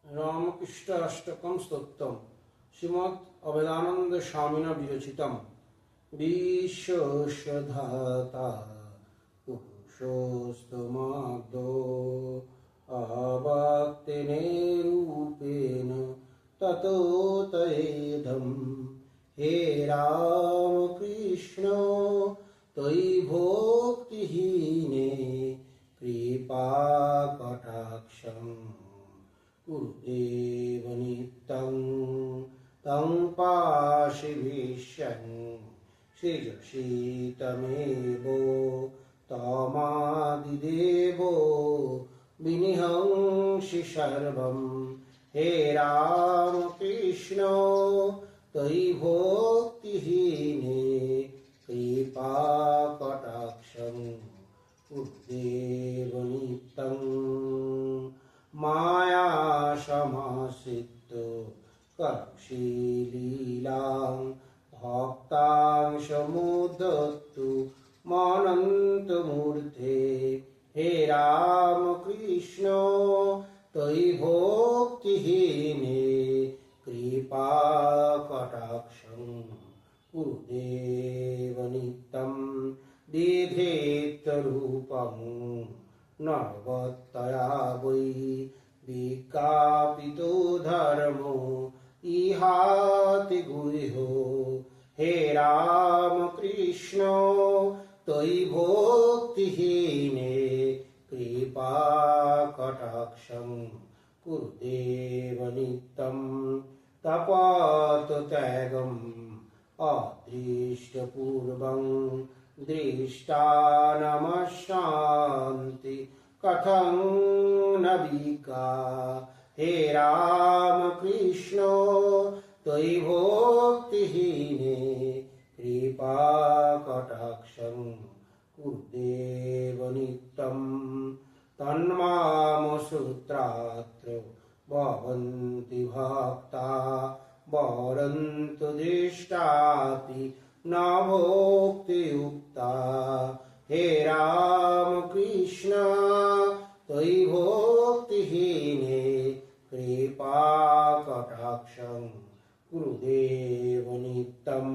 रामकृष्ण अष्टकं स्तोत्रम श्रीमद् अभेदानंद स्वामिना विरचितम विश्वधाता पुरुषोस्तमादो आवाक्तेने रूपेण ततो तयेदं हे राम कृष्ण त्वयि भोक्तिहीने कृपा कटाक्षं गुरुदेव नित्यं तं पाशिविष्यन् सृजसीतमेव तमादिदेवो विनिहंसि सर्वं हे राम कृष्ण त्वयि भोक्तिहीने कृपा कटाक्षं गुरुदेव नित्यं माया समासित करोषि लीलां भक्तां समुद्धतु मानन्तमूर्ते हे राम कृष्ण त्वयि भोक्तिहीने कृपा कटाक्षं गुरुदेव नित्यं दीधेत्तरूपं नवत्तया वै विज्ञापितो धर्मो इहाति गुह्यो हे राम कृष्ण त्वयि भोक्तिहीने कृपा कटाक्षं गुरुदेव नित्यं तपत्यागम् अदृष्टपूर्वं दृष्टानमशान्ति कथं न विका हे राम कृष्ण त्वयि भोक्तिहीने कृपा कटाक्षं गुरुदेव नित्यं तन्मामसूत्रात्र भवन्ति भक्ता वरन्तु दृष्टापि न भोक्तियुक्ता हे राम कृष्ण त्वयि भोक्तिहीने कृपा कटाक्षं गुरुदेव नित्यं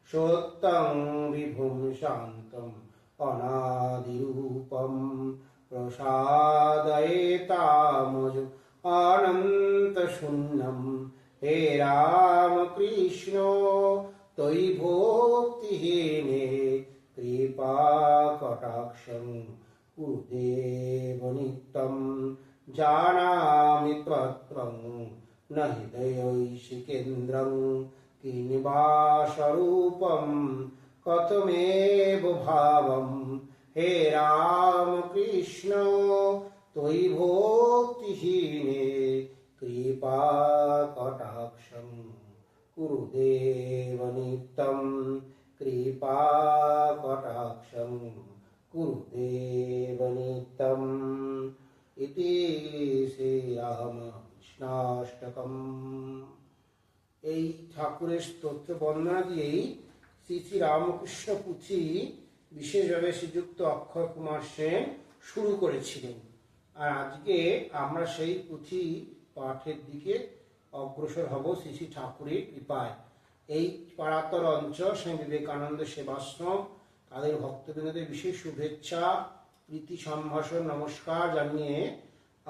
सोत्तं विभुं शान्तम् अनादिरूपं प्रसादयेतामज अनन्तशून्यं हे राम कृष्ण त्वयि भोक्तिहीने कृपा कटाक्षं गुरुदेव नित्यं जानामि त्वत्त्वं न हृदयैशिकेन्द्रं किनिवासरूपं कथमेव भावं हे राम कृष्ण त्वयि भोक्तिहीने कृपा कटाक्षं गुरुदेव नित्यं कृपा कटाक्षं गुरुदेव नित्यम् इति শ্রীরামকৃষ্ণাষ্টকম। এই ঠাকুরের স্তোত্র বর্ণনা দিয়েই শ্রী শ্রী রামকৃষ্ণ পুঁথি বিশেষভাবে শ্রীযুক্ত অক্ষয় কুমার সেন শুরু করেছিলেন। আর আজকে আমরা সেই পুঁথি পাঠের দিকে অগ্রসর হব শ্রী শ্রী ঠাকুরের কৃপায়। এই পাড়াতর অঞ্চল স্বামী বিবেকানন্দ সেবাশ্রম তাদের ভক্তবৃন্দদের বিশেষ শুভেচ্ছা প্রীতি সম্ভাষণ নমস্কার জানিয়ে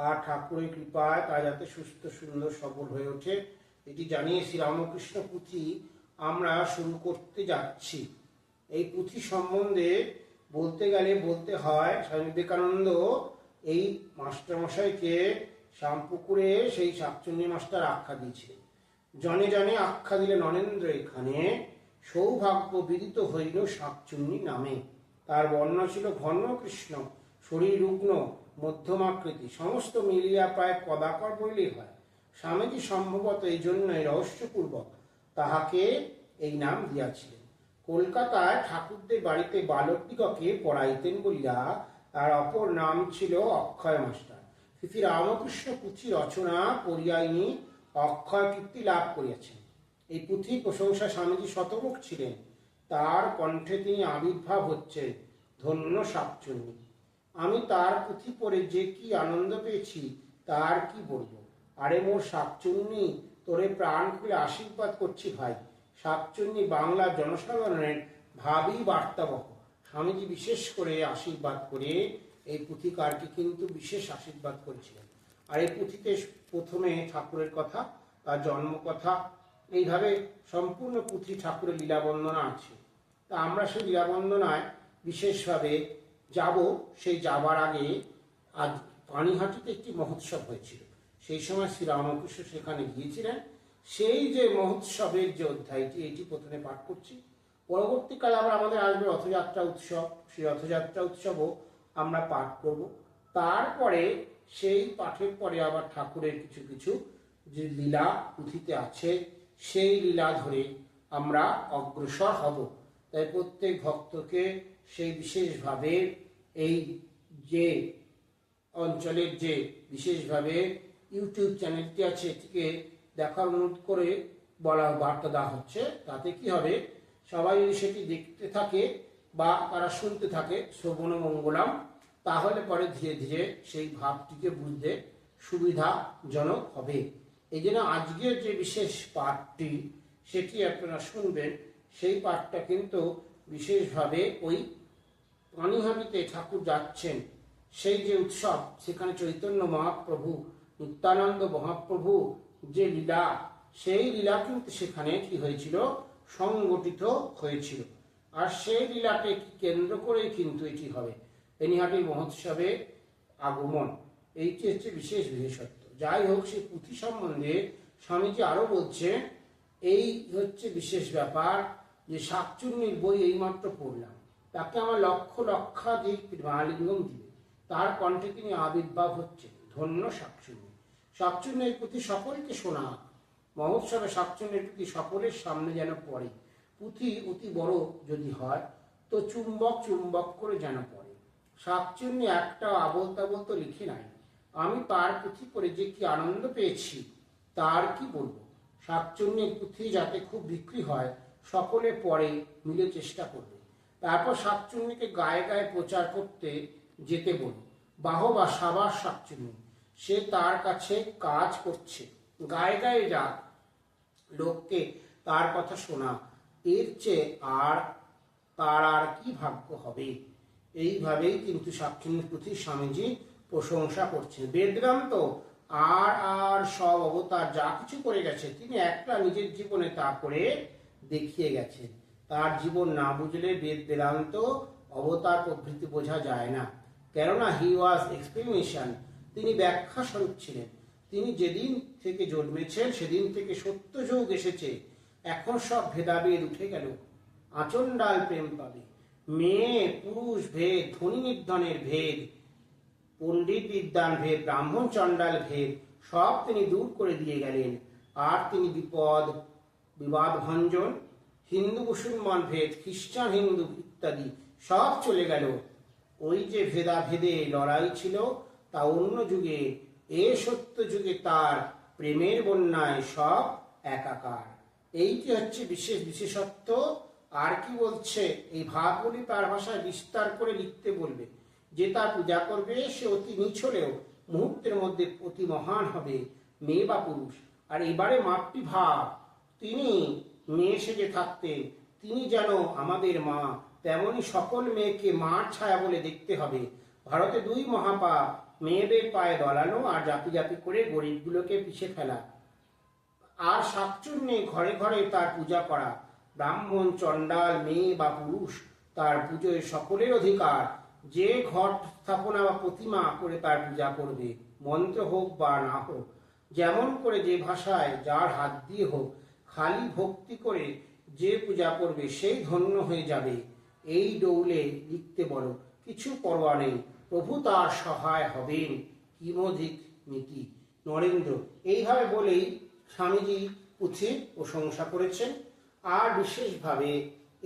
আর ঠাকুরের কৃপায় তা যাতে সুস্থ সুন্দর সফল হয়ে ওঠে এটি জানিয়ে শ্রীরামকৃষ্ণ পুঁথি আমরা শুরু করতে যাচ্ছি। এই পুঁথি সম্বন্ধে বলতে গেলে বলতে হয় স্বামী বিবেকানন্দ এই মাস্টারমশাইকে শ্যামপুকুরে সেই শাকচুন্নি মাস্টার আখ্যা দিয়েছিলেন। জনে জনে আখ্যা দিলেন নরেন্দ্র এখানে সৌভাগ্য বিদিত হইল শাকচুন্নি নামে। তার বর্ণ ছিল ঘন কৃষ্ণ, শরীর রুগ্ন, মধ্যমাকৃতি, সমস্ত মিলিয়া প্রায় পদাকর বললেই হয়। স্বামীজি সম্ভবত এই জন্যই রহস্যপূর্বক তাহাকে এই নাম দিয়াছিলেন। কলকাতায় ঠাকুরদের বাড়িতে বালকদিগকে পড়াইতেন বলিয়া তার অপর নাম ছিল অক্ষয় মাস্টার। শ্রী রামকৃষ্ণ পুঁথি রচনা করিয়াইনি অক্ষয় কীর্তি লাভ করিয়াছেন। এই পুঁথি প্রশংসা স্বামীজি শতমুখ ছিলেন। তার কণ্ঠে তিনি আবির্ভাব হচ্ছেন ধন্য শাকচুন্নি। আমি তার পুঁথি পড়ে যে কি আনন্দ পেয়েছি তার কি বলবো। আরে মোর শাকচুন্নি, তোরে প্রাণ খুলে আশীর্বাদ করছি ভাই। শাকচুন্নি বাংলার জনসাধারণের ভাবি বার্তাবহ। স্বামীজি বিশেষ করে আশীর্বাদ করে এই পুথিকারকে কিন্তু বিশেষ আশীর্বাদ করেছিলেন। আর এই পুঁথিতে প্রথমে ঠাকুরের কথা, তার জন্ম কথা, এইভাবে সম্পূর্ণ পুঁথি ঠাকুরের লীলা বন্দনা আছে। তা আমরা সেই লীলা বন্দনায় বিশেষভাবে যাব। সেই যাবার আগে আজ পানিহাটিতে একটি মহোৎসব হয়েছিল, সেই সময় শ্রীরামকৃষ্ণ সেখানে গিয়েছিলেন। সেই যে মহোৎসবের যে অধ্যায়টি, এটি প্রথমে পাঠ করছি। পরবর্তীকালে আবার আমাদের আসবে রথযাত্রা উৎসব, সেই রথযাত্রা উৎসবও আমরা পাঠ করব। তারপরে সেই পাঠের পরে আবার ঠাকুরের কিছু কিছু যে লীলা পুঁথিতে আছে, সেই লীলা ধরে আমরা অগ্রসর হব। তাই প্রত্যেক ভক্তকে সেই বিশেষভাবে এই যে অঞ্চলের যে বিশেষভাবে ইউটিউব চ্যানেলটি আছে, এটিকে দেখার অনুরোধ করে বার্তা দেওয়া হচ্ছে। তাতে কি হবে, সবাই যদি সেটি দেখতে থাকে বা তারা শুনতে থাকে শ্রবণ মঙ্গলাম, তাহলে পরে ধীরে ধীরে সেই ভাবটিকে বুঝতে সুবিধাজনক হবে। এই জন্য আজকের যে বিশেষ পাঠটি সেটি আপনারা শুনবেন। সেই পাঠটা কিন্তু বিশেষভাবে ওই পানিহাটিতে ঠাকুর যাচ্ছেন, সেই যে উৎসব, সেখানে চৈতন্য মহাপ্রভু, নিত্যানন্দ মহাপ্রভু যে লীলা, সেই লীলা কিন্তু সেখানে কি হয়েছিল, সংগঠিত হয়েছিল। আর সেই লীলাকে কেন্দ্র করেই কিন্তু এটি হবে পানিহাটি মহোৎসবে আগমন। এইটি হচ্ছে বিশেষ বিশেষত্ব। যাই হোক, সেই পুঁথি সম্বন্ধে স্বামীজি আরো বলছে, এই হচ্ছে বিশেষ ব্যাপার যে শাকচুন্নির বই এইমাত্র পড়লাম, তাকে আমার লক্ষ লক্ষাধিক মহালিঙ্গম দিবে, তার কণ্ঠে তিনি আবির্ভাব হচ্ছে। ধন্য শাকচুন্নি। শাকচুন্নির প্রতি সকলকে শোনা, মহোৎসবে শাকচুন্নির প্রতি সকলের সামনে যেন পড়ে। পুঁথি অতি বড় যদি হয় তো চুম্বক চুম্বক করে যেন পড়ে। শাকচুন্নি একটা আবল তাবল তো লিখে নাই। আমি তার পুঁথি পড়ে যে কি আনন্দ পেয়েছি তার কি বলবো। শাকচুন্নির পুঁথি যাতে খুব বিক্রি হয়, সকলে পড়ে মিলে চেষ্টা করবে। তারপর শাকচুন্নিকে গায়ে গায়ে প্রচার করতে যেতে বলি। বাহবা সাবাস শাকচুন্নি, সে তার কাছে কাজ করছে, গায়ে গায়ে যাক, লোককে তার কথা শোনা, এর চেয়ে তার আর কি ভাগ্য হবে। এইভাবেই কিন্তু শাকচুন্নির প্রতি স্বামীজি প্রশংসা করছেন। বেদগ্রান্ত আর সব অবতার যা কিছু করে গেছে, তিনি একটা নিজের জীবনে তা করে দেখিয়ে গেছেন। তার জীবন না বুঝলে বেদ বেদান্ত অবতার প্রভৃতি বোঝা যায় না। কেননা হি ওয়াজ এক্সপ্লেনেশন, তিনি ব্যাখ্যা স্বরূপ ছিলেন। তিনি যেদিন থেকে জন্মেছেন সেদিন থেকে সত্য যুগ এসেছে। এখন সব ভেদাভেদ উঠে গেল, আচণ্ডাল প্রেম পাবে। মেয়ে পুরুষ ভেদ, ধনী নির্ধনের ভেদ, পণ্ডিত বিদ্যান ভেদ, ব্রাহ্মণ চণ্ডাল ভেদ সব তিনি দূর করে দিয়ে গেলেন। আর তিনি বিবাদ ভঞ্জন, হিন্দু মুসলমান ভেদ, খ্রিস্টান হিন্দু ইত্যাদি সব চলে গেল। ওই যে ভেদাভেদে লড়াই ছিল তা অন্য যুগে, এ সত্য যুগে তার প্রেমের বন্যায় সব একাকার। এইটি হচ্ছে বিশেষ বিশেষত্ব। আর কি বলছে, এই ভাবগুলি তার ভাষায় বিস্তার করে লিখতে বলবে। যে তার পূজা করবে সে অতি নীচ হলেও মুহূর্তের মধ্যে অতি মহান হবে, মেয়ে বা পুরুষ। আর এবারে মাতৃভাব, তিনি মেয়ে সেজে থাকতেন, তিনি যেন আমাদের মা, তেমনি সকল মেয়েকে মার ছায়া বলে দেখতে হবে। ভারতে দুই মহাপাপ, মেয়েদের পায়ে দলানো আর জাপি জাপি করে গরিবগুলোকে পিছে ফেলা। আর শাকচুন্নি ঘরে ঘরে তার পূজা করা। ব্রাহ্মণ চণ্ডাল মেয়ে বা পুরুষ তার পুজোয় সকলের অধিকার। যে ঘট স্থাপনা বা প্রতিমা করে তার পূজা করবে, মন্ত্র হোক বা না হোক, যেমন করে যে ভাষায় যার হাত দিয়ে হোক, খালি ভক্তি করে যে পূজা করবে সেই ধন্য হয়ে যাবে। এই ডৌলে লিখতে বলো, কিছু পরোয়া নেই, প্রভু তার সহায় হবেন, কিমধিক নীতি। নরেন্দ্র। এইভাবে বলেই স্বামীজি পুঁথির প্রশংসা করেছেন। আর বিশেষভাবে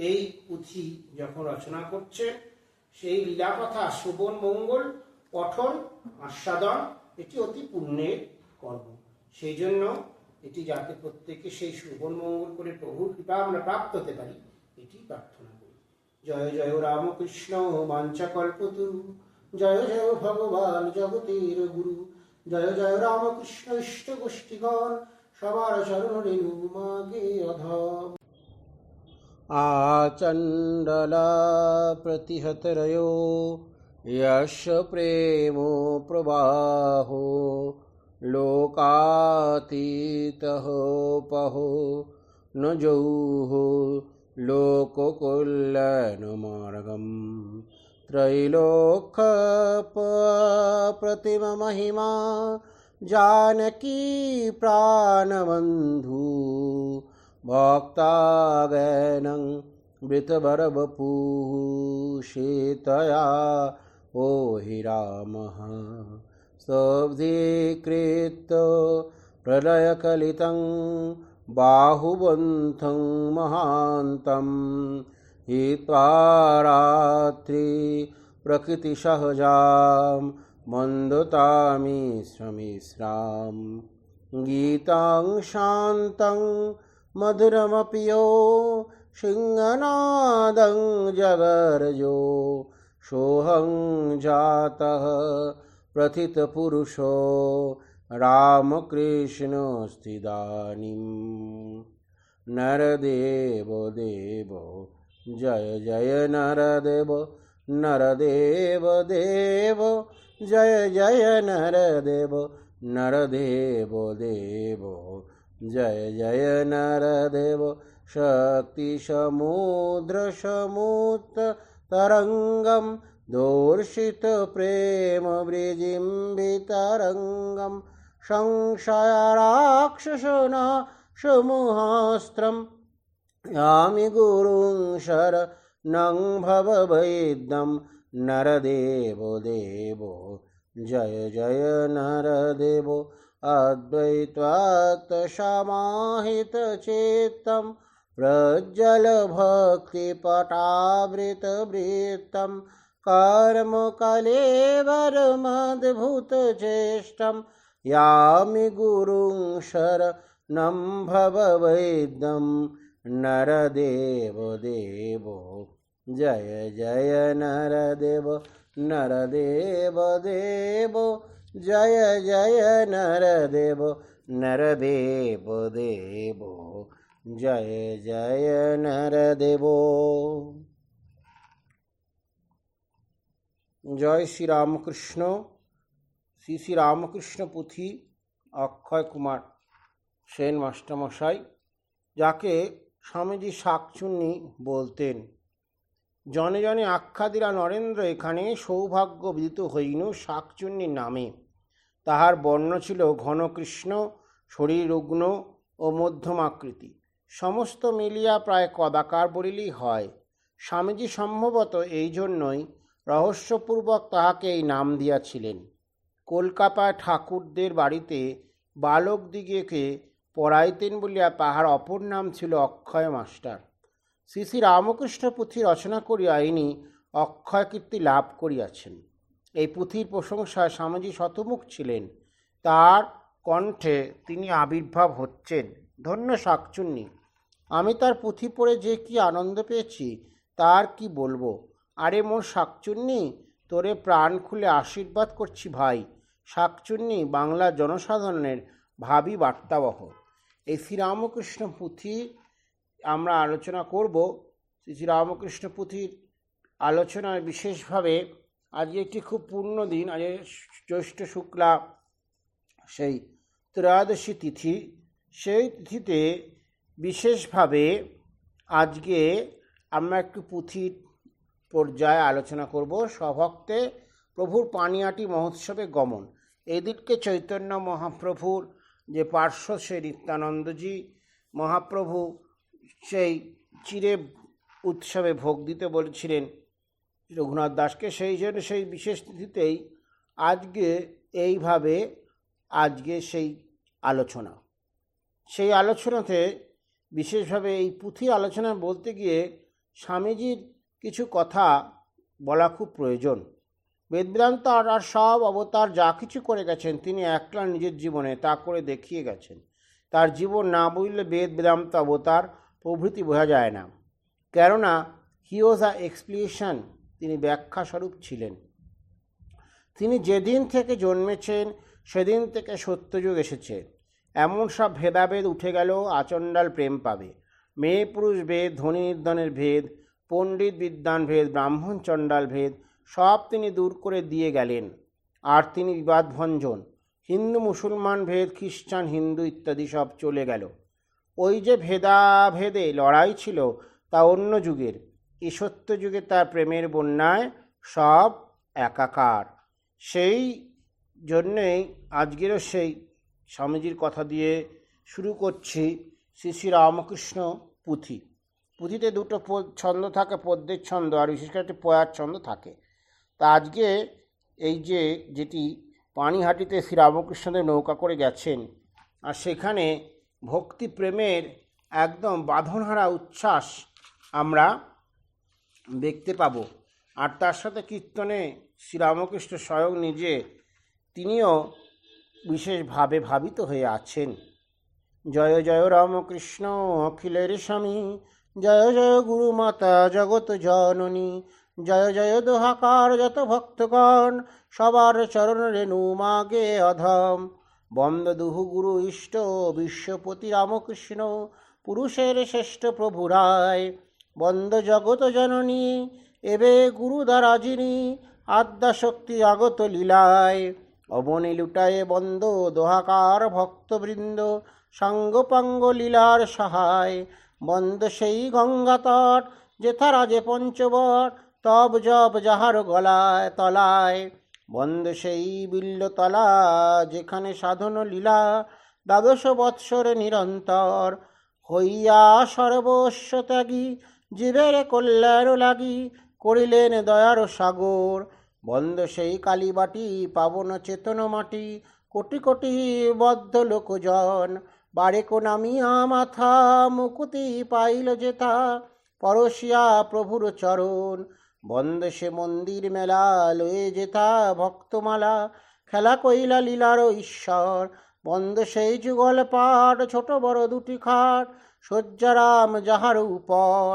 এই পুঁথি যখন রচনা করছে, সেই লীলা কথা শ্রবণ মঙ্গল পঠন আস্বাদন এটি অতি পুণ্যের কর্ম। সেই জন্য এটি যাতে প্রত্যেকে সেই শ্রবণ মঙ্গল করে প্রভুর কৃপা আমরা প্রাপ্ত হতে পারি, এটি প্রার্থনা করি। জয় জয় রামকৃষ্ণ বাঞ্ছাকল্পতরু, জয় জয় ভগবান জগতের গুরু, জয় জয় রামকৃষ্ণ ইষ্ট পুষ্টিকর সবার চরণ রেণু মাগে অধম। आचण्डला प्रतिहतरयो यश प्रेमो प्रवाहो लोकातीतः पहो न जौः लोककल्याणमार्गम् त्रैलोक्यप्रतिममहिमा जानकी प्राणबन्धु भक्तागैनं मृतवरवपुः शीतया ओ हि रामः स्तब्धीकृत प्रलयकलितं बाहुबन्धं महान्तं हित्वा रात्रि प्रकृतिसहजां मन्दतामिश्रमिश्रां गीतां शान्तं मधुरमपि यो सिंहनादं जगर्जो सोऽहं जातः प्रथितपुरुषो रामकृष्णस्तिदानीं नरदेव देव जय जय नरदेव नरदेव देव जय जय नरदेव नरदेव देव जय जय नरदेव शक्तिसमुद्रसमुत्तरङ्गं दोर्षितप्रेमवृजिम्बितरङ्गं संशयराक्षसनाशमोहास्त्रं यामि गुरुं शरणं भववैद्यं नरदेव देवो जय जय नरदेव अद्वैत्वात्तसमाहितचेत्तं प्रज्वलभक्तिपटावृतवृत्तं कर्मकलेवरमद्भुतचेष्टं यामि गुरुं शरणं भववैद्यं नरदेव देवो जय जय नरदेव नरदेव देवो जय जय नरदेव नरदेव देवो जय जय नरदेवो। জয় শ্রীরামকৃষ্ণ। শ্রী শ্রী রামকৃষ্ণ পুঁথি অক্ষয় কুমার সেন মাস্টারমশাই, যাকে স্বামীজি শাকচুন্নি বলতেন। জনে জনে আখ্যা দিলা নরেন্দ্র এখানে, সৌভাগ্য বিদিত হইনু শাকচুন্নির নামে। তাহার বর্ণ ছিল ঘনকৃষ্ণ, শরীর রুগ্ন ও মধ্যমাকৃতি, সমস্ত মিলিয়া প্রায় কদাকার বলিলেই হয়। স্বামীজি সম্ভবত এই জন্যই রহস্যপূর্বক তাহাকে এই নাম দিয়াছিলেন। কলকাতায় ঠাকুরদের বাড়িতে বালকদিগকে পড়াইতেন বলিয়া তাহার অপর নাম ছিল অক্ষয় মাস্টার। শ্রী শ্রী রামকৃষ্ণ পুঁথি রচনা করিয়া ইনি অক্ষয় কীর্তি লাভ করিয়াছেন। এই পুঁথির প্রশংসায় স্বামীজি শতমুখ ছিলেন। তার কণ্ঠে তিনি আবির্ভাব হচ্ছেন। ধন্য শাকচুন্নি। আমি তার পুঁথি পড়ে যে কি আনন্দ পেয়েছি তার কি বলবো। আরে মোর শাকচুন্নি, তোরে প্রাণ খুলে আশীর্বাদ করছি ভাই। শাকচুন্নি বাংলা জনসাধারণের ভাবী বার্তাবহ। এই শ্রীরামকৃষ্ণ পুঁথি আমরা আলোচনা করব। শ্রী রামকৃষ্ণ পুঁথির আলোচনায় বিশেষভাবে আজকে একটি খুব পূর্ণ দিন, আজ জ্যৈষ্ঠ শুক্লা সেই ত্রয়োদশী তিথি। সেই তিথিতে বিশেষভাবে আজকে আমরা একটু পুঁথির পর্যায়ে আলোচনা করব। স্বভক্তে প্রভুর পানিহাটি মহোৎসবে গমন। এই দিনকে চৈতন্য মহাপ্রভুর যে পার্শ্ব সে নিত্যানন্দজি মহাপ্রভু সেই চিরে উৎসবে ভোগ দিতে বলেছিলেন রঘুনাথ দাসকে। সেই জন্য সেই বিশেষ তিথিতেই আজকে এইভাবে আজকে সেই আলোচনা। সেই আলোচনাতে বিশেষভাবে এই পুঁথির আলোচনা বলতে গিয়ে স্বামীজির কিছু কথা বলা খুব প্রয়োজন। বেদবেদান্ত আর সব অবতার যা কিছু করে গেছেন তিনি একলা নিজের জীবনে তা করে দেখিয়ে গেছেন। তার জীবন না বুঝলে বেদ বেদান্ত অবতার প্রভৃতি বোঝা যায় না। কেননা হি ওয়াজ আ এক্সপ্লিকেশন, তিনি ব্যাখ্যা স্বরূপ ছিলেন। তিনি যেদিন থেকে জন্মেছেন সেদিন থেকে সত্যযুগ এসেছে। এমন সব ভেদাভেদ উঠে গেল, আচণ্ডাল প্রেম পাবে। মেয়ে পুরুষ ভেদ, ধনী নির্ধনের ভেদ, পণ্ডিত বিদ্বান ভেদ, ব্রাহ্মণ চণ্ডাল ভেদ সব তিনি দূর করে দিয়ে গেলেন। আর তিনি বিবাদভঞ্জন। হিন্দু মুসলমান ভেদ, খ্রিস্টান হিন্দু ইত্যাদি সব চলে গেল। ওই যে ভেদাভেদে লড়াই ছিল তা অন্য যুগের। এই সত্য যুগে তার প্রেমের বন্যায় সব একাকার। সেই জন্যেই আজকেরও সেই স্বামীজির কথা দিয়ে শুরু করছি শ্রী শ্রী রামকৃষ্ণ পুঁথি। পুঁথিতে দুটো ছন্দ থাকে, পদ্যের ছন্দ আর বিশেষ করে একটি পয়ার ছন্দ থাকে। তা আজকে এই যেটি পানিহাটিতে শ্রী রামকৃষ্ণদেব নৌকা করে গেছেন, আর সেখানে ভক্তি প্রেমের একদম বাঁধনহারা উচ্ছ্বাস আমরা দেখতে পাব। আর তার সাথে কীর্তনে শ্রীরামকৃষ্ণ স্বয়ং নিজে তিনিও বিশেষভাবে ভাবিত হয়ে আছেন। জয় জয় রামকৃষ্ণ অখিলের স্বামী, জয় জয় গুরুমাতা জগৎ জননী, জয় জয় দোহাকার যত ভক্তগণ, সবার চরণ রেণু মাগে অধম। বন্দ দুহু গুরু ইষ্ট বিশ্বপতি রামকৃষ্ণ, পুরুষের শ্রেষ্ঠ প্রভু রায়। বন্দ জগৎ জননী এবে গুরু দ্বারা যিনি, আদ্যা শক্তি আগত লীলায়। অবনী লুটায়ে বন্দ দোহাকার ভক্তবৃন্দ, সাঙ্গপাঙ্গ লীলার সহায়। বন্দ সেই গঙ্গা তট যেথা রাজে পঞ্চবট, তব জব যাহার গলায় তলায়। বন্দ সেই বিল্লতলা যেখানে সাধন লীলা, দ্বাদশ বৎসর নিরন্তর। হইয়া সর্বস্ব ত্যাগী জীবের কল্যাণ লাগি, করিলেন দয়ার সাগর। বন্দ সেই কালীবাটি পাবন চেতন মাটি, কোটি কোটি বদ্ধ লোকজন। বারেকো নামিয়া মাথা মুকুতি পাইল যেথা, পরশিয়া প্রভুর চরণ। বন্দ সে মন্দির মেলা লয়ে যেথা ভক্তমালা, খেলা কইলা লীলার ঈশ্বর। বন্দ সেই যুগল পাট ছোট বড় দুটি খাট, শয্যারাম যাহার উপর।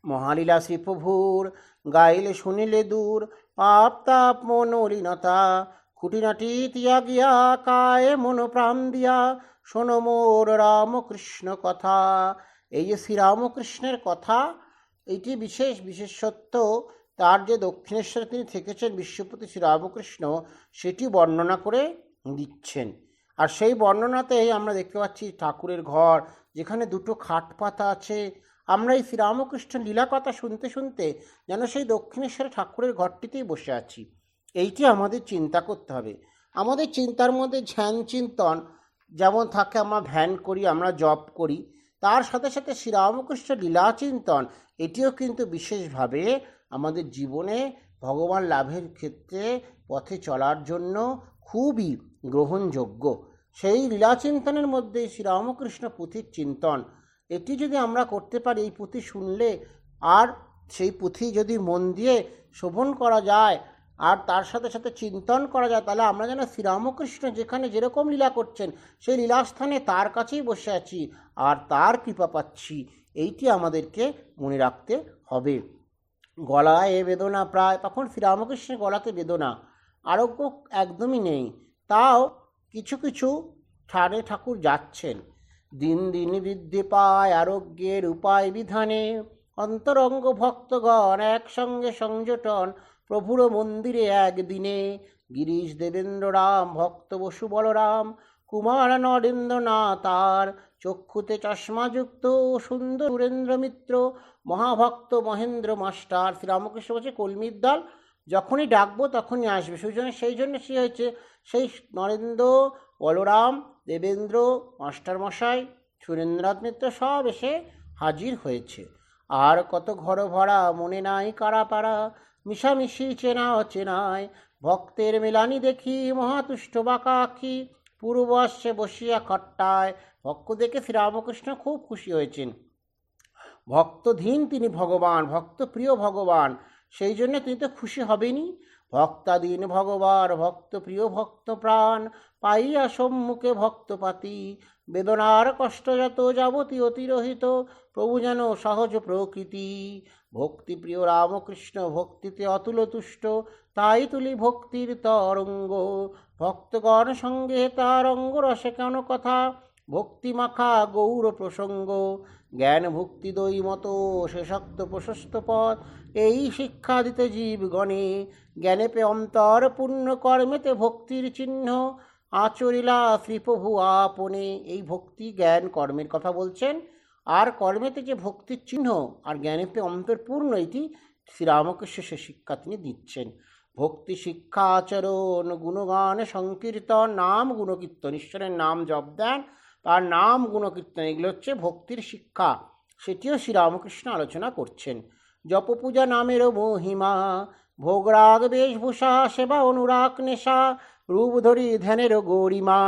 মহালীলা শ্রীপ্রভুর গাইলে শুনিলে দূর, পাপ তাপ মনোলীনতা। খুঁটিনাটি তিয়াগিয়া কায়ে মন প্রাণ দিয়া, শোনো মোর রামকৃষ্ণ কথা। এই যে শ্রীরামকৃষ্ণের কথা, এইটি বিশেষ বিশেষত্ব। তার যে দক্ষিণেশ্বরে তিনি থেকেছেন বিশ্বপতি শ্রীরামকৃষ্ণ, সেটি বর্ণনা করে দিচ্ছেন। আর সেই বর্ণনাতেই আমরা দেখতে পাচ্ছি ঠাকুরের ঘর, যেখানে দুটো খাট পাতা আছে। আমরা এই শ্রীরামকৃষ্ণ লীলা কথা শুনতে শুনতে যেন সেই দক্ষিণেশ্বরে ঠাকুরের ঘরটিতেই বসে আছি। এইটি আমাদের চিন্তা করতে হবে। আমাদের চিন্তার মধ্যে ধ্যান চিন্তন যেমন থাকে, আমরা ধ্যান করি, আমরা জপ করি, তার সাথে সাথে শ্রীরামকৃষ্ণ লীলা চিন্তন এটিও কিন্তু বিশেষভাবে আমাদের জীবনে ভগবান লাভের ক্ষেত্রে পথে চলার জন্য খুবই গ্রহণযোগ্য। সেই লীলা চিন্তনের মধ্যে শ্রীরামকৃষ্ণ পুঁথির চিন্তন, এটি যদি আমরা করতে পারি, এই পুঁথি শুনলে আর সেই পুঁথি যদি মন দিয়ে শোভন করা যায় আর তার সাথে সাথে চিন্তন করা যায়, তাহলে আমরা যেন শ্রীরামকৃষ্ণ যেখানে যেরকম লীলা করছেন সেই লীলাস্থানে তার কাছেই বসে আছি আর তার কৃপা পাচ্ছি। এইটি আমাদেরকে মনে রাখতে হবে। গলায় বেদনা প্রায়, তখন শ্রীরামকৃষ্ণের গলাতে বেদনা, আরোগ্য একদমই নেই। তাও কিছু কিছু ঠাড়ে ঠাকুর যাচ্ছেন। দিন দিন বৃদ্ধি পায় আরোগ্যের উপায় বিধানে, অন্তরঙ্গ ভক্তগণ একসঙ্গে সংযোটন, প্রভুর মন্দিরে একদিনে। গিরিশ দেবেন্দ্র রাম ভক্ত বসু বলরাম, কুমার নরেন্দ্র না তার, চক্ষুতে চশমাযুক্ত সুন্দর সুরেন্দ্র মিত্র, মহাভক্ত মহেন্দ্র মাস্টার। শ্রীরামকৃষ্ণ বলছে কলমির দল যখনই ডাকবো তখনই আসবে। সেই জন্য সে হয়েছে সেই নরেন্দ্র, বলরাম, দেবেন্দ্র মাস্টারমশাই, সুরেন্দ্রনাথ মিত্র সব এসে হাজির হয়েছে। আর কত ঘর ভরা মনে নাই কারা পাড়া, মিশামিশি চেনা অচেনায়, ভক্তের মেলানি দেখি মহাতুষ্ট বাঁকা আঁখি, পূর্ব আসছে বসিয়া খট্টায়। ভক্ত দেখে শ্রীরামকৃষ্ণ খুব খুশি হয়েছেন। ভক্তধীন তিনি ভগবান, ভক্ত প্রিয় ভগবান, সেই জন্য তিনি তো খুশি হবেনই। ভক্তাধীন ভগবান ভক্ত প্রিয় ভক্ত প্রাণ, পাইয়া সম্মুখে ভক্তপাতি, বেদনার কষ্ট যত যাবতীয় অতিরহিত, প্রভু যেন সহজ প্রকৃতি। ভক্তিপ্রিয় রামকৃষ্ণ ভক্তিতে অতুল তুষ্ট, তাই তুলি ভক্তির তরঙ্গ, ভক্তগণ সঙ্গে তার অঙ্গরসে কেন কথা, ভক্তি মাখা গৌর প্রসঙ্গ, জ্ঞান ভক্তি দই মতো শেষাক্ত প্রশস্ত পথ, এই শিক্ষা দিতে জীবগণে, জ্ঞানে পে অন্তর পূর্ণ কর্মেতে ভক্তির চিহ্ন, আচরিলা শ্রীপ্রভু আপনে। এই ভক্তি জ্ঞান কর্মের কথা বলছেন, আর কর্মেতে যে ভক্তির চিহ্ন আর জ্ঞানেতে অন্তর্পূর্ণ, এটি শ্রীরামকৃষ্ণ সে শিক্ষা তিনি দিচ্ছেন। ভক্তি শিক্ষা আচরণ গুণগান সংকীর্তন, নাম গুণকীর্তন, ঈশ্বরের নাম জপ দেন, তার নাম গুণকীর্তন, এগুলো হচ্ছে ভক্তির শিক্ষা, সেটিও শ্রীরামকৃষ্ণ আলোচনা করছেন। জপ পূজা নামেরও মহিমা, ভোগরাগ বেশভূষা, সেবা অনুরাগ নেশা, রূপ ধরি ধ্যানেরও গরিমা,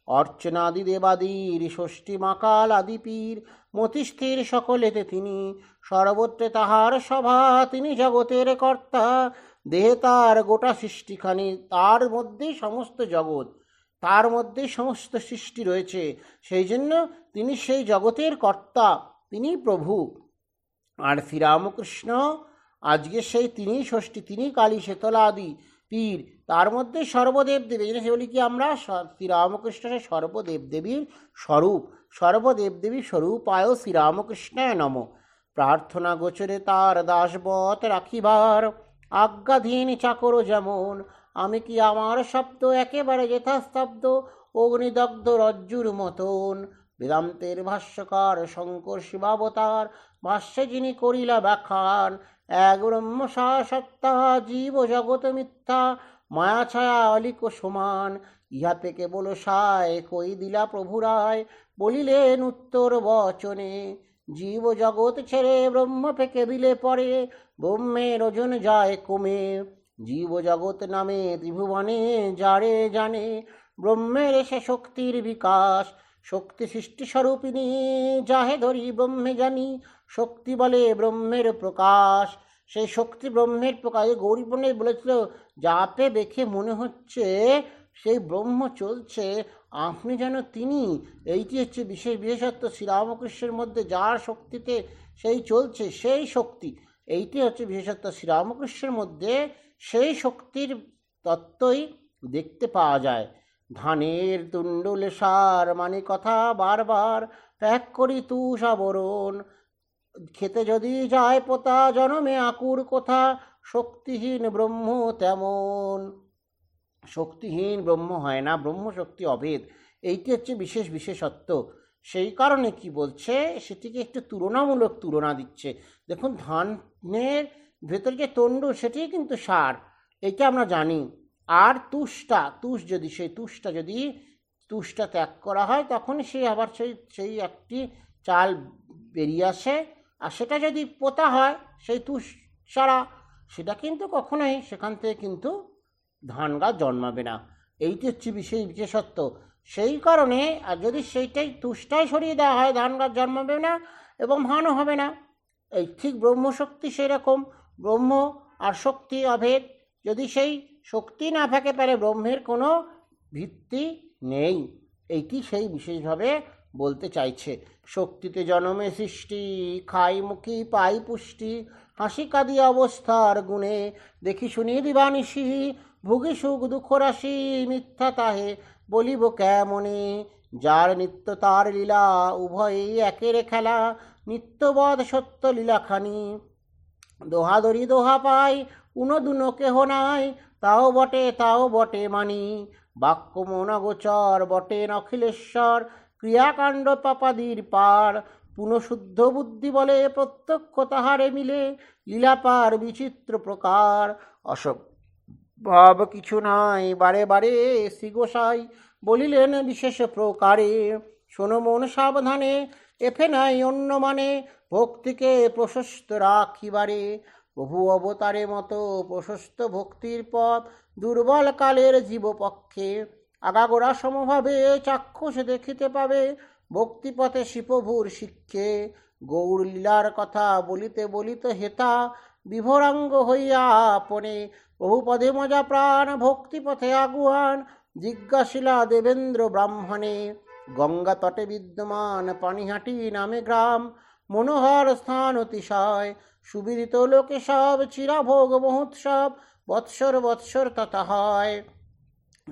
অর্চনাদি দেবাদির ষষ্ঠী মাকাল আদি পীর, মতিস্থির সকলেতে তিনি, সর্বত্রে তাহার সভা, তিনি জগতের কর্তা, দেহে তার গোটা সৃষ্টিখানি, তার মধ্যেই সমস্ত জগৎ, তার মধ্যে সমস্ত সৃষ্টি রয়েছে, সেই জন্য তিনি সেই জগতের কর্তা, তিনি প্রভু। আর শ্রীরামকৃষ্ণ আজকে সেই তিনি ষষ্ঠী, তিনি কালী শীতলা আদি পীর, তার মধ্যে সর্বদেব দেবী, এই জন্য বলি কি আমরা শ্রীরামকৃষ্ণের সর্বদেব দেবীর স্বরূপ, সর্বদেব দেবীর স্বরূপায় শ্রীরামকৃষ্ণায় নম। প্রার্থনা গোচরে তার দাসবৎ রাখিবার, আজ্ঞাধীন চাকর যেমন, আমি কি আমার শব্দ একেবারে যথাস্তব্ধ, অগ্নিদগ্ধ রজ্জুর মতন। বেদান্তের ভাষ্যকার শঙ্কর শিবাবতার, ভাষ্যে যিনি করিলা ব্যাখ্যান, এক ব্রহ্ম সত্তা, জীব জগৎ মিথ্যা, মায়া ছায়া অলিক সমান, ইহাতে কেবল সায় কই দিলা প্রভু রায়, বলিলেন উত্তর বচনে, জীব জগৎ ছেড়ে ব্রহ্ম পেকে দিলে পরে, ব্রহ্মের ওজন যায় কমে, জীব জগৎ নামে ত্রিভুবনে যারে জানে, ব্রহ্মের সে শক্তির বিকাশ, শক্তি সৃষ্টি স্বরূপিণী, যাহে ধরি ব্রহ্মে জানি, শক্তি বলে ব্রহ্মের প্রকাশ। সেই শক্তি ব্রহ্মের প্রকাশ, গৌরীবনে বলেছিল যাতে দেখে মনে হচ্ছে সেই ব্রহ্ম চলছে, আপনি যেন তিনি, এইটি হচ্ছে বিশেষ বিশেষত্ব শ্রীরামকৃষ্ণের মধ্যে, যার শক্তিতে সেই চলছে সেই শক্তি, এইটি হচ্ছে বিশেষত্ব শ্রীরামকৃষ্ণের মধ্যে, সেই শক্তির তত্ত্বই দেখতে পাওয়া যায়। ধানের তুণ্ডলে সার মানে কথা বারবার, ত্যাগ করি তুষ আবরণ, খেতে যদি যায় পোতা, জনমে আকুর কথা, শক্তিহীন ব্রহ্ম তেমন। শক্তিহীন ব্রহ্ম হয় না, ব্রহ্ম শক্তি অভেদ, এইটি হচ্ছে বিশেষ বিশেষত্ব। সেই কারণে কি বলছে, সেটিকে একটু তুলনামূলক তুলনা দিচ্ছে। দেখুন ধানের ভেতর যে তণ্ড, সেটি কিন্তু সার, এইটা আমরা জানি। আর তুষ যদি সেই তুষটা ত্যাগ করা হয়, তখন সে আবার সেই একটি চাল বেরিয়ে আসে। আর সেটা যদি পোতা হয়, সেই তুষ সারা, সেটা কিন্তু কখনোই সেখান থেকে কিন্তু ধান গাছ জন্মাবে না, এইটি হচ্ছে বিশেষ বিশেষত্ব। সেই কারণে আর যদি সেইটাই তুষটাই সরিয়ে দেওয়া হয়, ধান গাছ জন্মাবে না এবং ধানও হবে না। এই ঠিক ব্রহ্মশক্তি সেরকম, ব্রহ্ম আর শক্তি অভেদ, যদি সেই শক্তি না থাকে পারে ব্রহ্মের কোনো ভিত্তি নেই, এইটি সেই বিশেষভাবে বলতে চাইছে। শক্তিতে জনমে সৃষ্টি, খাই মুখি পাই পুষ্টি, হাসি কাঁদি অবস্থার গুণে, দেখি শুনি দিবানিশি, ভুগি সুখ দুঃখ রাশি, মিথ্যা তাহে বলিব কেমনে, যার নিত্য তার লীলা, উভয়ই একের খেলা, নিত্যবধ সত্য লীলাখানি, দোহাদরি দোহা পাই, উনদুনো কেহ নাই, তাও বটে মানি, বাক্য মন গোচর বটে অখিলেশ্বর, ক্রিয়াকাণ্ড পাপাদির পার, পুনঃশুদ্ধ বুদ্ধি বলে প্রত্যক্ষ তাহারে মিলে, লীলাপার বিচিত্র প্রকার, অসম্ভব কিছু নাই, বারে বারে শ্রী গোসাই বলিলেন বিশেষ প্রকারে, শোনো মন সাবধানে, এফে নাই অন্য মানে, ভক্তিকে প্রশস্ত রাখিবারে, প্রভু অবতারে মতো প্রশস্ত ভক্তির পথ, দুর্বল কালের জীবপক্ষে, আগাগোড়া সমভাবে চাক্ষুষ দেখিতে পাবে, ভক্তিপথে শিবভুর শিক্ষে, গৌর লীলার কথা বলিতে বলিতে হেতা, বিভরাঙ্গ হইয়া আপনে, বহুপদে মজা প্রাণ, ভক্তিপথে আগুয়ান, জিজ্ঞাসিলা দেবেন্দ্র ব্রাহ্মণে, গঙ্গা তটে বিদ্যমান পানিহাটি নামে গ্রাম, মনোহর স্থান অতিশয়, সুবিদিত লোকে সব, চিরাভোগ মহোৎসব, বৎসর বৎসর তথা হয়,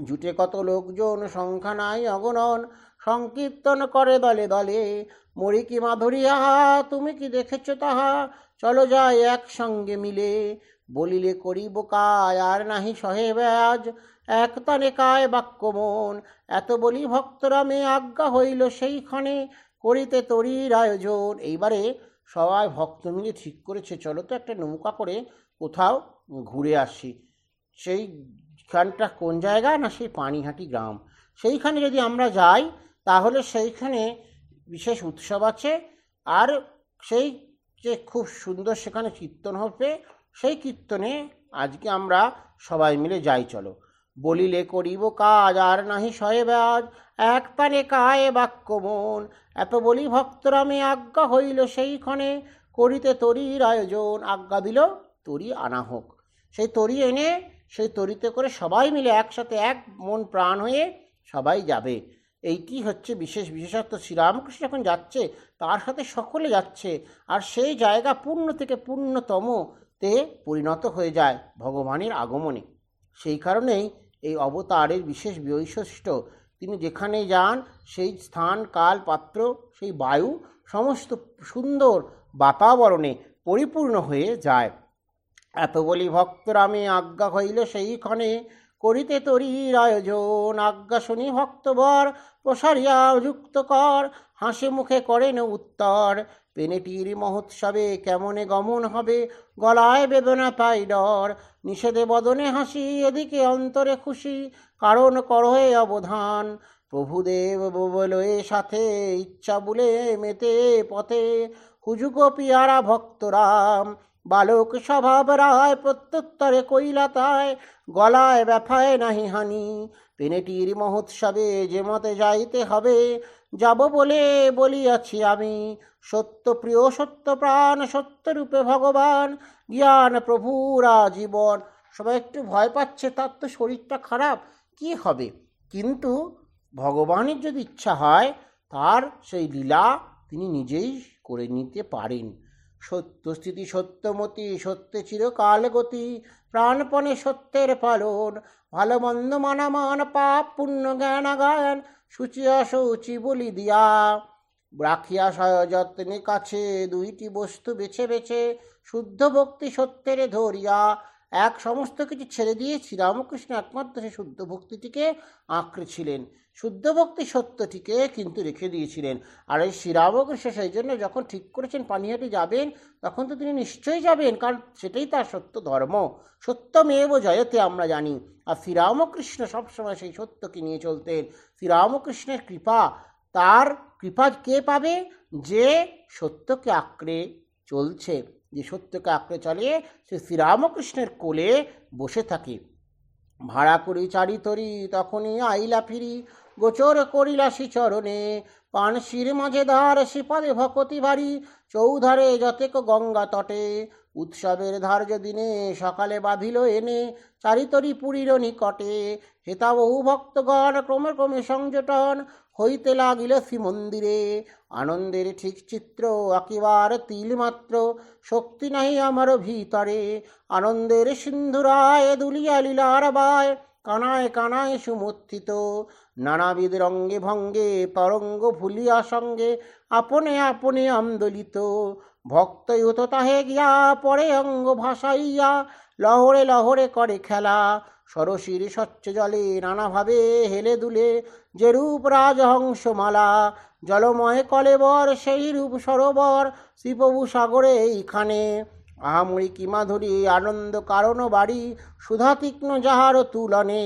জুটে কত লোকজন সংখ্যা নাই অগণন, সংকীর্তন করে দলে দলে। মরি কি মাধুরী আহা, তুমি কি দেখেছ তাহা, চলো যাই একসঙ্গে মিলে। বলিলে করিব কায় আর নাহি সহে ব্যাজ, এক তানে কায় বাক্য মন। এত বলি ভক্তরামে আজ্ঞা হইল সেইখানে, করিতে তরির আয়োজন। এইবারে সবাই ভক্ত মিলে ঠিক করেছে চলো তো একটা নৌকা করে কোথাও ঘুরে আসি। সেইখানটা কোন জায়গা না, সেই পানিহাটি গ্রাম। সেইখানে যদি আমরা যাই তাহলে সেইখানে বিশেষ উৎসব আছে, আর সেই যে খুব সুন্দর সেখানে কীর্তন হবে, সেই কীর্তনে আজকে আমরা সবাই মিলে যাই চলো। বলিলে করিব কাজ আর নাহি সহে ব্যাজ, এক পানে কায়ে বাক্য মন। এত বলি ভক্তরামে আজ্ঞা হইল সেইখানে, করিতে তরির আয়োজন। আজ্ঞা দিল তরি আনা হোক। সেই তরি এনে সেই তরিতে করে সবাই মিলে একসাথে এক মন প্রাণ হয়ে সবাই যাবে। এইটি হচ্ছে বিশেষত্ব। শ্রীরামকৃষ্ণ যখন যাচ্ছে তার সাথে সকলে যাচ্ছে, আর সেই জায়গা পূর্ণ থেকে পূর্ণতমতে পরিণত হয়ে যায় ভগবানের আগমনে। সেই কারণেই এই অবতারের বিশেষ বৈশিষ্ট্য, তিনি যেখানে যান সেই স্থান কাল পাত্র সেই বায়ু সমস্ত সুন্দর বাতাবরণে পরিপূর্ণ হয়ে যায়। এত বলি ভক্তরামে আজ্ঞা হইল সেইখানে, করিতে তরির আয়োজন। আজ্ঞা শুনি ভক্তবর প্রসারিয়া যুক্ত কর, হাসি মুখে করেন উত্তর। পেনেটির মহোৎসবে কেমনে গমন হবে, গলায় বেদনা পাই ডর। নিষেধে বদনে হাসি, এদিকে অন্তরে খুশি, কারণ করহে অবধান। প্রভুদেব বলয়ে সাথে, ইচ্ছা বলে মেতে পথে। হুজুগ পিয়ারা ভক্তরাম, বালক স্বভাব রায় প্রত্যুত্তরে কইলা তাই, গলায় ব্যথায় নাহি হানি। পেনেটির মহোৎসবে যে মতে যাইতে হবে, যাব বলে বলিয়াছি আমি। সত্য প্রিয় সত্য প্রাণ, সত্যরূপে ভগবান, জ্ঞান প্রভুর আজীবন। সবাই একটু ভয় পাচ্ছে, তার তো শরীরটা খারাপ, কি হবে? কিন্তু ভগবানের যদি ইচ্ছা হয় তার সেই লীলা তিনি নিজেই করে নিতে পারেন। সত্যস্থিতি সত্যমতি, সত্যে চিরকাল গতি, প্রাণপণে সত্যের পালন। ভালো মন্দ মানামান, পাপ পুণ্য জ্ঞান গায়ন, শুচিয়া শৌচি বলি দিয়া। রাখিয়া যত্নে কাছে দুইটি বস্তু বেছে বেছে, শুদ্ধ ভক্তি সত্যের ধরিয়া। এক সমস্ত কিছু ছেড়ে দিয়ে শ্রীরামকৃষ্ণ একমাত্র সেই শুদ্ধ ভক্তিটিকে আঁকড়েছিলেন, শুদ্ধ ভক্তি সত্যটিকে কিন্তু রেখে দিয়েছিলেন। আর এই শ্রীরামকৃষ্ণ সেই জন্য যখন ঠিক করেছেন পানিহাটি যাবেন, তখন তো তিনি নিশ্চয়ই যাবেন, কারণ সেটাই তার সত্য ধর্ম। সত্যমেব জয়তে আমরা জানি। আর শ্রীরামকৃষ্ণ সবসময় সেই সত্যকে নিয়ে চলতেন। শ্রীরামকৃষ্ণের কৃপা, তার কৃপা কে পাবে? যে সত্যকে আঁকড়ে চলছে, যে সত্যকে আঁকড়ে চলে, সে শ্রীরামকৃষ্ণের কোলে বসে থাকে। ভাড়া করি চারিতরি, তখনই আইলা ফিরি, গোচর করিলা চরণে। পানশির মাঝে ধার, শিপাদে ভকতি ভারী, চৌধারে যতেক গঙ্গা তটে। উৎসবের ধার্য দিনে সকালে বাঁধিল এনে, চারিতরি পুরীর নিকটে। হেতা বহু ভক্তগণ ক্রমে ক্রমে সংযোটন, হইতে লাগিল শ্রীমন্দিরে। আনন্দের ঠিক চিত্র আঁকিবার তিলমাত্র, শক্তি নাহি আমার ভিতরে। আনন্দের সিন্ধুরায় দুলিয়া লীলার বায়, কানায় কানায় সুমথিত। নানাবিধ রঙ্গে ভঙ্গে তরঙ্গ ভুলিয়া সঙ্গে, আপনে আপনে আন্দোলিত। ভক্ত ইউত তাহে গিয়া পরে অঙ্গ ভাসাইয়া, লহরে লহরে করে খেলা। সরসীর স্বচ্ছ জলে নানাভাবে হেলে দুলে, যেরূপ রাজহংসমালা। জলময় কলেবর সেই রূপ সরোবর, শ্রীপ্রভু সাগরে এইখানে। আহামরি কি মাধুরী আনন্দ কারণ বাড়ি, সুধা তীক্ষ্ণ যাহার তুলনে।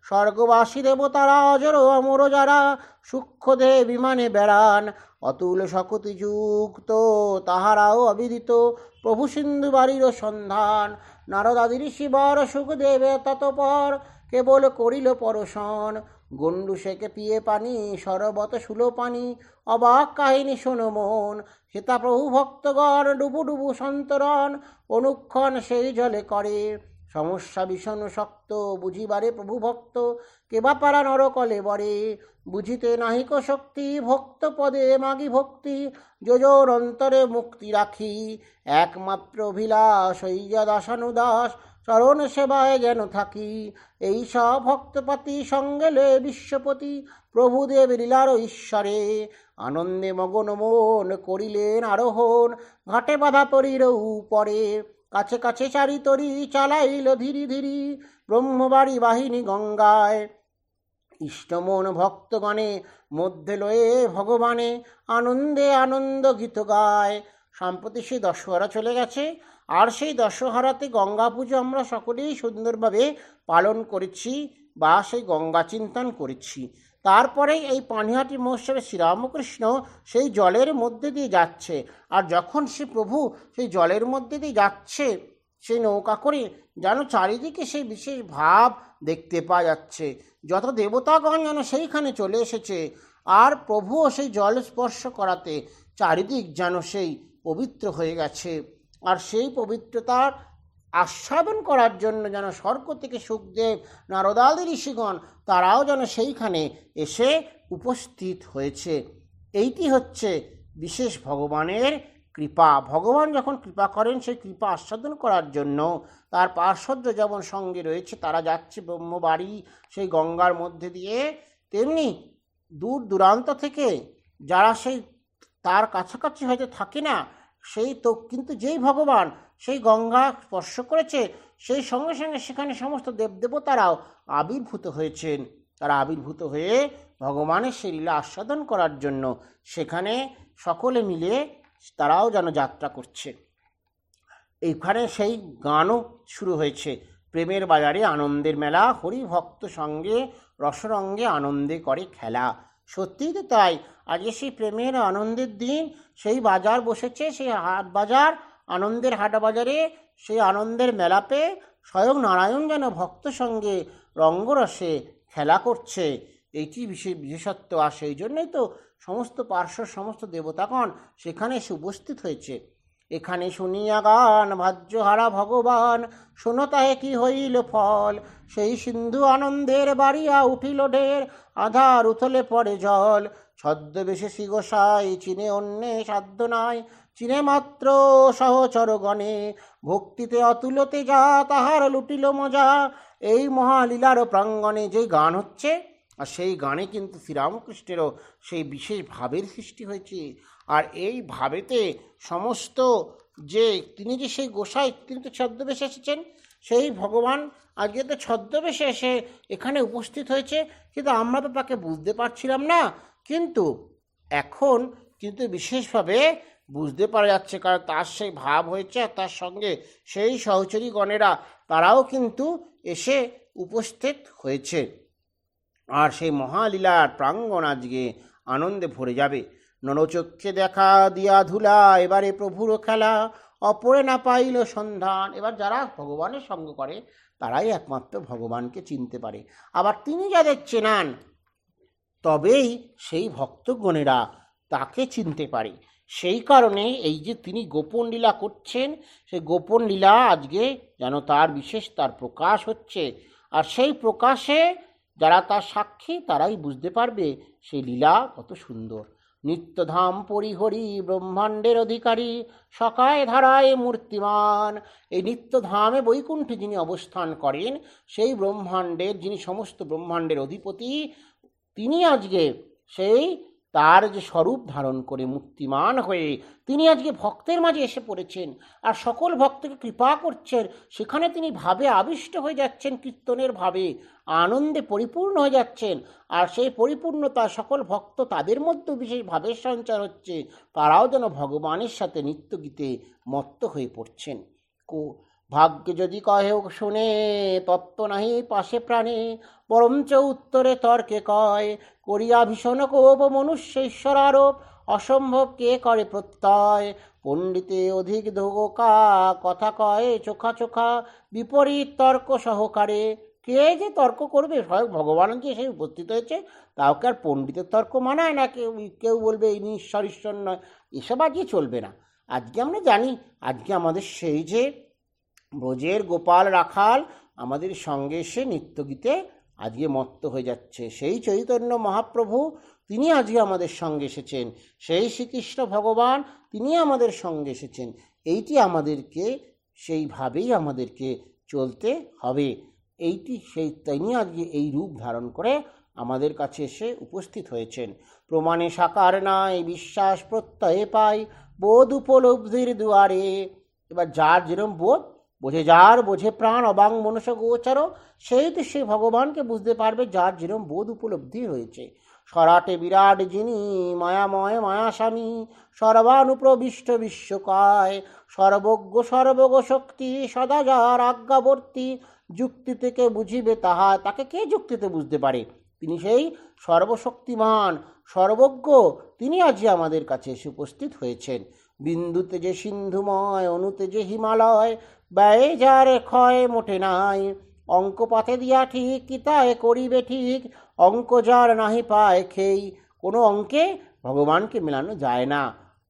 স্বর্গবাসী দেবতারা অজর অমর যারা, সূক্ষ্মদেহে বিমানে বেড়ান। অতুল শকতি যুক্ত তাহারাও অবিদিত, প্রভু সিন্ধু বাড়ির সন্ধান। নারদাদি ঋষিবর সুখদেবে ততপর, কেবল করিল পরশন। গণ্ডু সেকে পিয়ে পানি, সরবত সুলো পানি, অবাক কাহিনী শোনো মন। হেতা প্রভু ভক্তগণ ডুবু ডুবু সন্তরণ, অনুক্ষণ সেই জলে করে। সমস্যা ভীষণ শক্ত বুঝিবারে প্রভু ভক্ত, কেবা পারা নরকলে বরে। বুঝিতে নাহিক শক্তি ভক্ত পদে মাগি ভক্তি, যোজোর অন্তরে মুক্তি রাখি। একমাত্র অভিলাষ হইয়া দাসানুদাস, চরণ সেবায় যেন থাকি। এই সব ভক্তপাতি সঙ্গে লয়ে বিশ্বপতি প্রভুদেব লীলার ঈশ্বরে আনন্দে মগন মন করিলেন আরোহণ। ঘাটে বাঁধা তরীর উপরে কাছে কাছে চারি তরি চালাইল ধীরে ধীরে ব্রহ্মবাড়ি বাহিনী গঙ্গায়। ইষ্টমন ভক্তগণে মধ্যে লয়ে ভগবানে আনন্দে আনন্দ গীত গায়। সম্প্রতি সেই দশহরা চলে গেছে, আর সেই দশহরাতে গঙ্গা পুজো আমরা সকলেই সুন্দরভাবে পালন করেছি বা সেই গঙ্গা চিন্তন করেছি। তারপরে এই পানিহাটি মহোৎসবে শ্রীরামকৃষ্ণ সেই জলের মধ্যে দিয়ে যাচ্ছে, আর যখন সে প্রভু সেই জলের মধ্যে দিয়ে যাচ্ছে সেই নৌকা করে, যেন চারিদিকে সেই বিশেষ ভাব দেখতে পাওয়া যাচ্ছে। যত দেবতাগণ যেন সেইখানে চলে এসেছে, আর প্রভুও সেই জল স্পর্শ করাতে চারিদিক যেন সেই পবিত্র হয়ে গেছে। আর সেই পবিত্রতার আস্বাদন করার জন্য যেন স্বর্গ থেকে সুখদেব নারদাদি ঋষিগণ তারাও যেন সেইখানে এসে উপস্থিত হয়েছে। এইটি হচ্ছে বিশেষ ভগবানের কৃপা। ভগবান যখন কৃপা করেন সেই কৃপা আস্বাদন করার জন্য তার পার্শ্বদ যেমন সঙ্গে রয়েছে, তারা যাচ্ছে ব্রহ্মবাড়ি সেই গঙ্গার মধ্যে দিয়ে, তেমনি দূর দূরান্ত থেকে যারা সেই তার কাছাকাছি হয়তো থাকে না, সেই তো কিন্তু যেই ভগবান সেই গঙ্গা স্পর্শ করেছে, সেই সঙ্গে সঙ্গে সেখানে সমস্ত দেবদেবতারাও আবির্ভূত হয়েছেন। তারা আবির্ভূত হয়ে ভগবানের সেই লীলা আস্বাদন করার জন্য সেখানে সকলে মিলে তারাও যেন যাত্রা করছে। এইখানে সেই গানও শুরু হয়েছে, প্রেমের বাজারে আনন্দের মেলা, হরি ভক্ত সঙ্গে রসরঙ্গে আনন্দে করে খেলা। সত্যিই তো তাই, আজকে সেই প্রেমের আনন্দের দিন, সেই বাজার বসেছে, সেই হাট বাজার, আনন্দের হাট বাজারে সেই আনন্দের মেলাতে স্বয়ং নারায়ণ যেন ভক্ত সঙ্গে রঙ্গরসে খেলা করছে। এইটি বিশেষত্ব। আর সেই জন্যই তো সমস্ত পার্শ্ব সমস্ত দেবতাগণ সেখানে এসে উপস্থিত হয়েছে। এখানে শুনিয়া গান ভাজ্যহারা ভগবান, শোনো তাহে কি হইল ফল। সেই সিন্ধু আনন্দের বাড়িয়া উঠিল ঢের, আধার উথলে পড়ে জল। ছদ্মবেশে শ্রীগোসাই চিনে অন্যে সাধ্য নাই, চিনে মাত্র সহচরগণে। ভক্তিতে অতুলতে যা তাহার লুটিল মজা, এই মহালীলার প্রাঙ্গণে। যেই গান হচ্ছে, আর সেই গানে কিন্তু শ্রীরামকৃষ্ণেরও সেই বিশেষ ভাবের সৃষ্টি হয়েছে। আর এই ভাবেতে সমস্ত যে তিনি যে সেই গোসাই, তিনি তো ছদ্মবেশে এসেছেন, সেই ভগবান আজকে তো ছদ্মবেশে এসে এখানে উপস্থিত হয়েছে, কিন্তু আমরা তো তাকে বুঝতে পারছিলাম না। কিন্তু এখন কিন্তু বিশেষভাবে বুঝতে পারা যাচ্ছে, কারণ তার সেই ভাব হয়েছে, আর তার সঙ্গে সেই সহচরী গণেরা তারাও কিন্তু এসে উপস্থিত হয়েছে। আর সেই মহালীলার প্রাঙ্গণ আজকে আনন্দে ভরে যাবে। নরচক্ষে দেখা দিয়া ধুলা, এবারে প্রভুর খেলা, অপরে না পাইল সন্ধান। এবার যারা ভগবানের সঙ্গ করে তারাই একমাত্র ভগবানকে চিনতে পারে। আবার তিনি যাদের চেনান তবেই সেই ভক্তগণেরা তাকে চিনতে পারে। সেই কারণে এই যে তিনি গোপন লীলা করছেন, সেই গোপন লীলা আজকে যেন তার বিশেষ তার প্রকাশ হচ্ছে। আর সেই প্রকাশে যারা তার সাক্ষী তারাই বুঝতে পারবে সেই লীলা কত সুন্দর। নিত্যধাম পরিহরি ব্রহ্মাণ্ডের অধিকারী, সকায় ধারায় মূর্তিমান। এই নিত্যধামে বৈকুণ্ঠে যিনি অবস্থান করেন, সেই ব্রহ্মাণ্ডের যিনি সমস্ত ব্রহ্মাণ্ডের অধিপতি, তিনি আজকে সেই তার যে স্বরূপ ধারণ করে মূর্তিমান হয়ে তিনি আজকে ভক্তের মাঝে এসে পড়েছেন, আর সকল ভক্তকে কৃপা করছেন। সেখানে তিনি ভাবে আবিষ্ট হয়ে যাচ্ছেন, কীর্তনের ভাবে আনন্দে পরিপূর্ণ হয়ে যাচ্ছেন। আর সেই পরিপূর্ণতা সকল ভক্ত তাদের মধ্যে বিশেষ ভাবের সঞ্চার হচ্ছে, তারাও যেন ভগবানের সাথে নিত্যগীতে মত্ত হয়ে পড়ছেন। ভাগ্যে যদি কহেও শুনে, তত্ত্ব নাহি পাশে প্রাণে, বরঞ্চ উত্তরে তর্কে কয়, করিয়া ভীষণ কোপ মনুষ্য ঈশ্বর আরোপ, অসম্ভব কে করে প্রত্যয়। পণ্ডিতে অধিক ধোকা কথা কয় চোখা চোখা, বিপরীত তর্ক সহকারে। কে যে তর্ক করবে, স্বয়ং ভগবান যে সেই উপস্থিত হয়েছে, তাও কি আর পণ্ডিতের তর্ক মানায় না? কেউ বলবে ইনি ঈশ্বর, ঈশ্বর নয়, এসব আজকে চলবে না। আজকে আমরা জানি, আজকে আমাদের সেই যে ব্রজের গোপাল রাখাল আমাদের সঙ্গে এসে নিত্যগীতে আজকে মত্ত হয়ে যাচ্ছে। সেই চৈতন্য মহাপ্রভু তিনি আজকে আমাদের সঙ্গে এসেছেন, সেই শ্রীকৃষ্ণ ভগবান তিনি আমাদের সঙ্গে এসেছেন। এইটি আমাদেরকে সেইভাবেই আমাদেরকে চলতে হবে। এইটি সেই তিনি আজকে এই রূপ ধারণ করে আমাদের কাছে এসে উপস্থিত হয়েছেন। প্রমাণে সাকার নাই বিশ্বাস প্রত্যয়ে পাই, বোধ উপলব্ধির দুয়ারে। এবার যার যেরম বোধ বোঝে, যার বোঝে প্রাণ অবাং মনুষ্য গোচর, সেই তো সে ভগবানকে বুঝতে পারবে যার যেরম বোধ উপলব্ধি হয়েছে। সরাটে বিরাট যিনি মায়াময় মায়াস্বামী, সর্বানুপ্রবিষ্ট বিশ্বকায়, সর্বজ্ঞ সর্বগ শক্তি সদা যার আজ্ঞাবর্তী, যুক্তি থেকে বুঝিবে তাহা, তাকে কে যুক্তিতে বুঝতে পারে? তিনি সেই সর্বশক্তিমান সর্বজ্ঞ, তিনি আজকে আমাদের কাছে এসে উপস্থিত হয়েছেন। বিন্দুতে যে সিন্ধুময়, অনুতে যে হিমালয়, ব্যয়ে যার ক্ষয় মোটে নাই, অঙ্ক পাতে দিয়া ঠিক কিতায় করিবে ঠিক, অঙ্ক যার নাহি পায় খেই। কোনো অঙ্কে ভগবানকে মেলানো যায় না।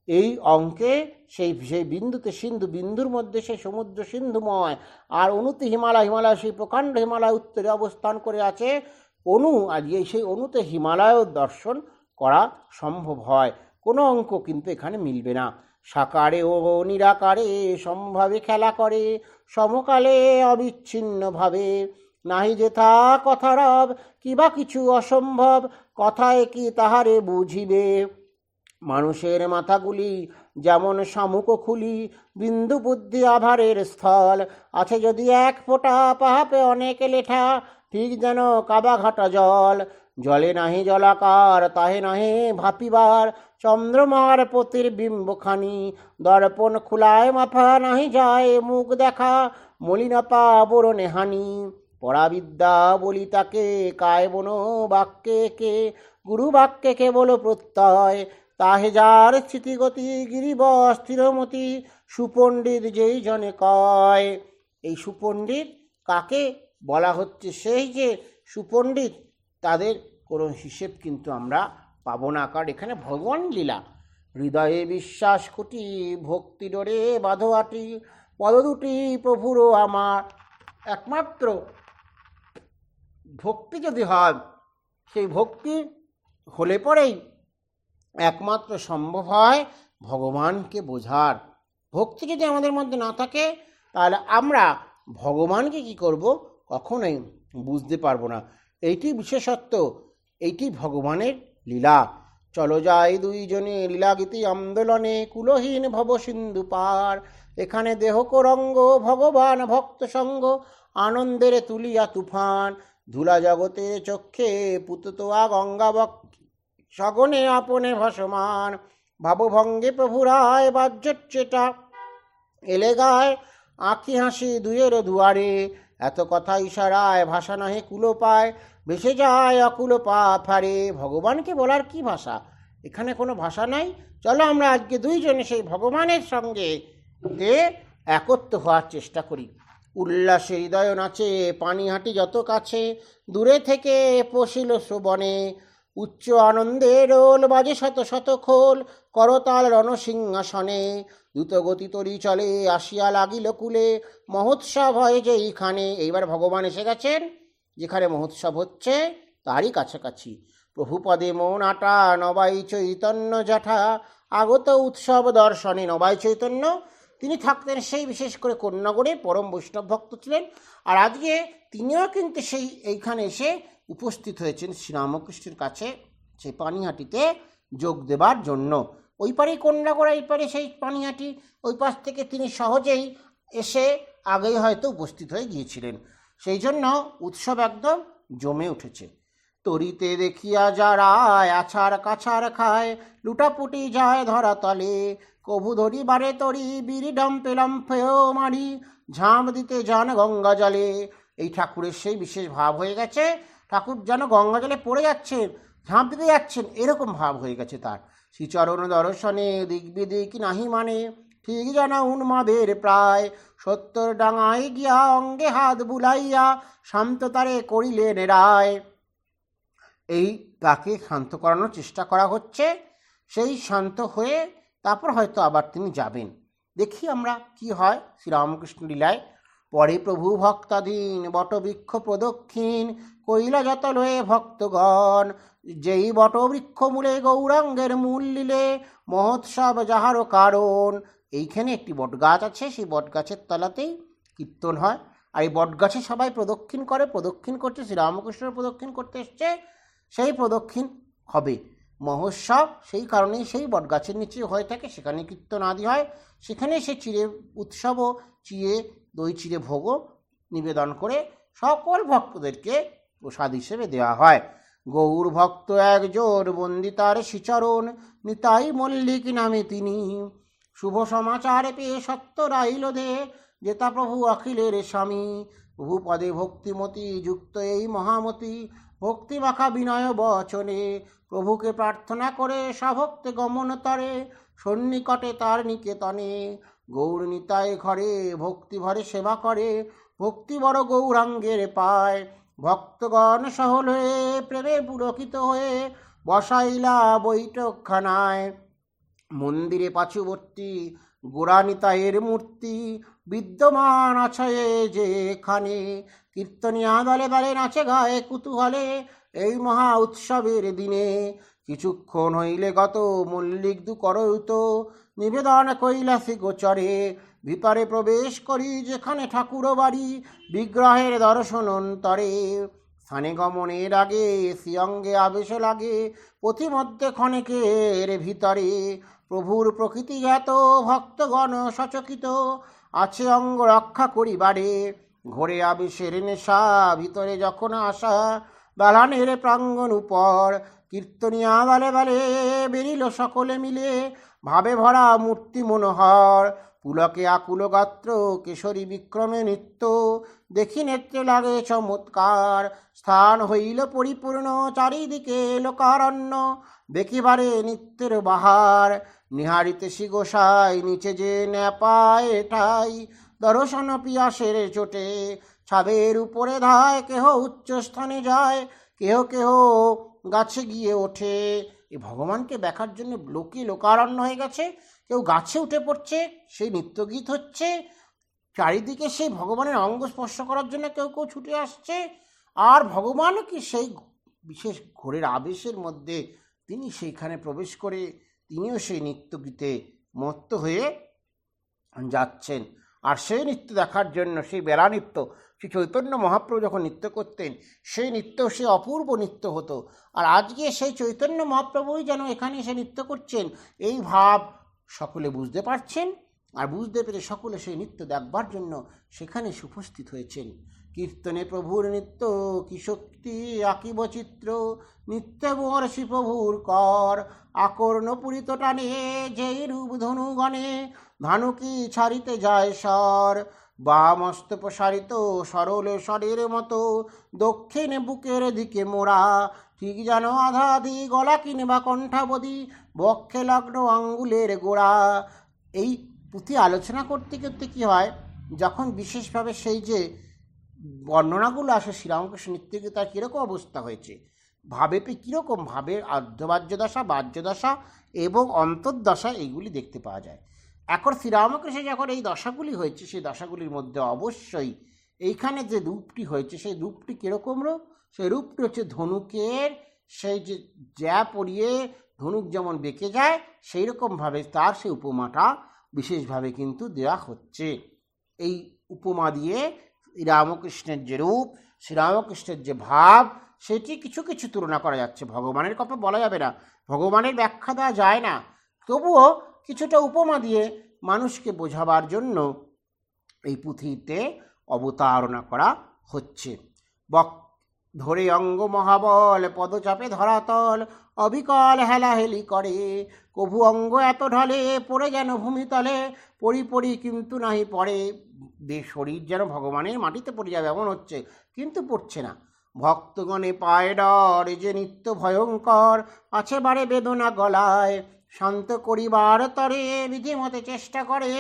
এই অঙ্কে সেই সেই বিন্দুতে সিন্ধু, বিন্দুর মধ্যে সেই সমুদ্র সিন্ধুময়, আর অনুতে হিমালয়, হিমালয় সেই প্রকাণ্ড হিমালয় উত্তরে অবস্থান করে আছে। অনু আজকে সেই অনুতে হিমালয় দর্শন করা সম্ভব হয়। কোনো অঙ্ক কিন্তু এখানে মিলবে না। সাকারে ও নিরাকারে সম্ভাবে খেলা করে, সমকালে অবিচ্ছিন্নভাবে, নাহি যেথা কথারব কিবা কিছু অসম্ভব, কথায় কি তাহারে বুঝিবে। মানুষের মাথাগুলি যেমন শামুক খুলি, বিন্দু বুদ্ধি আভারের স্থল, আছে যদি এক ফোঁটা পাহাপে অনেক লেঠা, ঠিক যেন কাবাঘাটা জল। জলে নাহি জলাকার তাহে নাহে ভাপিবার, চন্দ্রমার পতির বিম্বখানি, দর্পণ খুলায় মাফা নাহি যায় মুখ দেখা, মলিনপা বরণে হানি। পরাবিদ্যা বলি তাকে কায় বন বাক্যে কে, গুরু বাক্যে কেবল প্রত্যয়, তাহে যার স্থিতিগতি গিরিব স্থিরমতি, সুপণ্ডিত যেই জনে কয়। এই সুপণ্ডিত কাকে বলা হচ্ছে? সেই যে সুপণ্ডিত, তাদের কোনো হিসেব কিন্তু আমরা পাবো না, কারণ এখানে ভগবান লীলা। হৃদয়ে বিশ্বাস খুঁটি ভক্তি ডোরে বাঁধোয়াটি, পদ দুটি প্রভুরও আমার। একমাত্র ভক্তি যদি হয়, সেই ভক্তি হলে পরেই একমাত্র সম্ভব হয় ভগবানকে বোঝার। ভক্তি যদি আমাদের মধ্যে না থাকে, তাহলে আমরা ভগবানকে কি করব? কখনোই বুঝতে পারবো না। এইটি বিশেষত্ব, এইটি ভগবানের লীলা। চলো যাই দুইজনে লীলাগীতি আন্দোলনে, কুলহীন ভব সিন্ধু পার, এখানে দেহক রঙ্গ ভগবান ভক্ত সঙ্গ, আনন্দের তুলিয়া তুফান, ধুলা জগতের চক্ষে পুততোয়া গঙ্গা সগনে আপনে ভাসমান, ভাবভঙ্গে প্রভুরায় বাজ্যচ্ছেটা এলে গায়, আঁখি হাসি দুয়ের দুয়ারে, এত কথা ইশারায় ভাষা নাহে কুলো পায়, ভেসে যায় অকুল পা ফারে। ভগবানকে বলার কি ভাষা? এখানে কোনো ভাষা নাই। চলো আমরা আজকে দুইজনে সেই ভগবানের সঙ্গে একত্র হওয়ার চেষ্টা করি। উল্লাসে হৃদয় নাচে, পানিহাটি যত কাছে, দূরে থেকে পশিল শ্রবণে, উচ্চ আনন্দে রোল বাজে শত শত খোল, করতাল রণসিংহাসনে, দ্রুতগতি তরি চলে আসিয়া লাগিল কুলে, মহোৎসব হয় যেইখানে। এইবার ভগবান এসে গেছেন, যেখানে মহোৎসব হচ্ছে তারই কাছাকাছি। প্রভুপদে মন আটা, নবাই চৈতন্য জাঠা, আগত উৎসব দর্শনে। নবাই চৈতন্য তিনি থাকতেন সেই বিশেষ করে কন্যাগড়ে, পরম বৈষ্ণব ভক্ত ছিলেন। আর আজকে তিনিও কিন্তু সেই এইখানে এসে উপস্থিত হয়েছেন শ্রীরামকৃষ্ণের কাছে, সেই পানিহাটিতে যোগ দেবার জন্য। ওই পারেই কন্যাগড়া, এই পারে সেই পানিহাটি। ওই পাশ থেকে তিনি সহজেই এসে আগেই হয়তো উপস্থিত হয়ে গিয়েছিলেন। সেই জন্য উৎসব একদম জমে উঠেছে। তরিতে দেখিয়া যারা আছাড় কাছাড় খায়, লুটাপুটি যায় ধরা তলে, কভু ধরি বারে তরি বিড়ি ডম্পে লম্ফেও মারি, ঝাঁপ দিতে যান গঙ্গা জলে। এই ঠাকুরের সেই বিশেষ ভাব হয়ে গেছে, ঠাকুর যেন গঙ্গা জলে পড়ে যাচ্ছেন, ঝাঁপ দিতে যাচ্ছেন, এরকম ভাব হয়ে গেছে তার। শ্রীচরণ দর্শনে দিক বিদিক নাহি মানে, ঠিক যেন উন্মাদের প্রায়, 70 ডাঙায় গিয়া অঙ্গে হাত বুলাইয়া, শান্ত তারে করিলেন রায়। এই তাকে শান্ত করানোর চেষ্টা করা হচ্ছে। সেই শান্ত হয়ে তারপর হয়তো আবার তিনি যাবেন। দেখি আমরা কি হয় শ্রীরামকৃষ্ণ লীলায়। পরে প্রভু ভক্তাধীন বটবৃক্ষ প্রদক্ষিণ, কইলা যত লয়ে ভক্তগণ, যেই বটবৃক্ষ মূলে গৌরাঙ্গের মূল লীলে, মহোৎসব যাহারও কারণ। এইখানে একটি বটগাছ আছে, সেই বটগাছের তলাতেই কীর্তন হয়। আর এই বটগাছে সবাই প্রদক্ষিণ করে, প্রদক্ষিণ করছে, শ্রীরামকৃষ্ণের প্রদক্ষিণ করতে এসছে, সেই প্রদক্ষিণ হবে। মহোৎসব সেই কারণেই সেই বটগাছের নিচে হয়ে থাকে, সেখানে কীর্তন আদি হয়, সেখানে সে চিড়ে উৎসবও, চিড়ে দই চিড়ে ভোগও নিবেদন করে সকল ভক্তদেরকে প্রসাদ হিসেবে দেওয়া হয়। গৌর ভক্ত একজোর বন্দিতার শ্রীচরণ, নিতাই মল্লিক নামে তিনি। শুভ সমাচার পেয়ে সত্য রাইল দে, যেতা প্রভু অখিলের স্বামী। প্রভু পদে ভক্তিমতী যুক্ত এই মহামতি, ভক্তি মাখা বিনয় বচনে। প্রভুকে প্রার্থনা করে সভক্তে গমন তরে, সন্নিকটে তার নিকেতনে। গৌর নিতাই ঘরে ভক্তি ভরে সেবা করে, ভক্তি বড় গৌরাঙ্গের পায়। ভক্তগণ সহল হয়ে প্রেমে পুলকিত হয়ে, বসাইলা বৈঠকখানায়। মন্দিরে পার্শ্ববর্তী গোড়া নিতাইয়ের মূর্তি, বিদ্যমান আছে যেখানে। কীর্তনিয়া দলে দলে নাচে গায়ে কুতূহলে, এই মহা উৎসবের দিনে। কিছুক্ষণ হইলে গত মল্লিক দু করৌত, নিবেদন কৈলাসে গোচরে। ভিতরে প্রবেশ করি যেখানে ঠাকুর বাড়ি, বিগ্রহের দর্শন অন্তরে। স্থানে গমনের আগে শ্রীঅঙ্গে আবেশ লাগে, পথিমধ্যে ক্ষণেকের ভিতরে। প্রভুর প্রকৃতি জ্ঞাত ভক্তগণ সচকিত, আছে অঙ্গ রক্ষা করিবারে। ঘোরে আবেশের নেশা ভিতরে যখন আসা, দালানের প্রাঙ্গণ উপর। কীর্তনিয়া বালে বালে বেরিল সকলে মিলে, ভাবে ভরা মূর্তি মনোহর। পুলকে আকুল গাত্র কেশরী বিক্রমে নৃত্য, দেখি নেত্রে লাগে চমৎকার। স্থান হইল পরিপূর্ণ চারিদিকে লোকারণ্য, দেখিবারে নিত্যের বাহার। নিহারিতে শ্রী গোসাই নিচে যে নেপায় ঠাই, দর্শন পিয়াসের চোটে। ছাদের উপরে ধায় কেহ উচ্চ স্থানে যায়, কেহ কেহ গাছে গিয়ে ওঠে। এই ভগবানকে দেখার জন্য লোকে লোকারণ্য হয়ে গেছে, কেউ গাছে উঠে পড়ছে, সেই নৃত্যগীত হচ্ছে চারিদিকে। সেই ভগবানের অঙ্গ স্পর্শ করার জন্য কেউ কেউ ছুটে আসছে। আর ভগবানও কি সেই বিশেষ ঘোরের আবেশের মধ্যে তিনি সেইখানে প্রবেশ করে তিনিও সেই নৃত্যগীতে মত্ত হয়ে যাচ্ছেন। আর সেই নৃত্য দেখার জন্য, সেই বেলা নৃত্য, শ্রী চৈতন্য মহাপ্রভু যখন নৃত্য করতেন, সেই নৃত্য সে অপূর্ব নৃত্য হতো। আর আজকে সেই চৈতন্য মহাপ্রভুই যেন এখানে এসে নৃত্য করছেন, এই ভাব সকলে বুঝতে পারছেন। আর বুঝতে পেরে সকলে সেই নৃত্য দেখবার জন্য সেখানে উপস্থিত হয়েছেন। কীর্তনে প্রভুর নৃত্য কি শক্তি আঁকিব চিত্র, নিত্য বর্ষি প্রভুর কর। আকর্ণ পুরিত টানে যেই রূপ ধনুগণে, ধানুকি ছাড়িতে যায় স্বর। বা মস্ত প্রসারিত সরল স্বরের মতো, দক্ষিণে বুকের দিকে মোড়া। ঠিক যেন আধা আধি গলা কিংবা কণ্ঠাবধি, বক্ষে লগ্ন আঙ্গুলের গোড়া। এই পুঁথি আলোচনা করতে করতে কী হয়, যখন বিশেষভাবে সেই যে বর্ণনাগুলো আসে শ্রীরামকৃষ্ণ নৃত্যকে, তার কীরকম অবস্থা হয়েছে, ভাবে কীরকম ভাবের আর্ধবাহ্যদশা, বাহ্যদশা এবং অন্তর্দশা, এইগুলি দেখতে পাওয়া যায়। এখন শ্রীরামকৃষ্ণ যখন এই দশাগুলি হয়েছে, সেই দশাগুলির মধ্যে অবশ্যই এইখানে যে রূপটি হয়েছে, সেই রূপটি কীরকম রূপ, সেই রূপটি হচ্ছে ধনুকের সেই যে জ্যা পরিয়ে ধনুক যেমন বেঁকে যায়, সেই রকমভাবে তার সেই উপমাটা বিশেষভাবে কিন্তু দেওয়া হচ্ছে। এই উপমা দিয়ে শ্রীরামকৃষ্ণের যে রূপ, শ্রীরামকৃষ্ণের যে ভাব, সেটি কিছু কিছু তুলনা করা যাচ্ছে। ভগবানের কথা বলা যাবে না, ভগবানের ব্যাখ্যা দেওয়া যায় না, তবুও কিছুটা উপমা দিয়ে মানুষকে বোঝাবার জন্য এই পুঁথিতে অবতারণা করা হচ্ছে। ধরে অঙ্গ মহাবল পদচাপে ধরাতল, অবিকল হেলাহেলি করে। কভু অঙ্গ এত ঢলে পড়ে যেন ভূমিতলে, পড়ি পড়ি কিন্তু নাহি পড়ে। শরীর যেন ভগবানের মাটিতে পড়ে যাবে এমন হচ্ছে, কিন্তু পড়ছে না। ভক্তগণে পায় ডর যে নিত্য ভয়ঙ্কর, আছে বারে বেদনা গলায়। শান্ত করিবার তরে বিধিমতে চেষ্টা করে,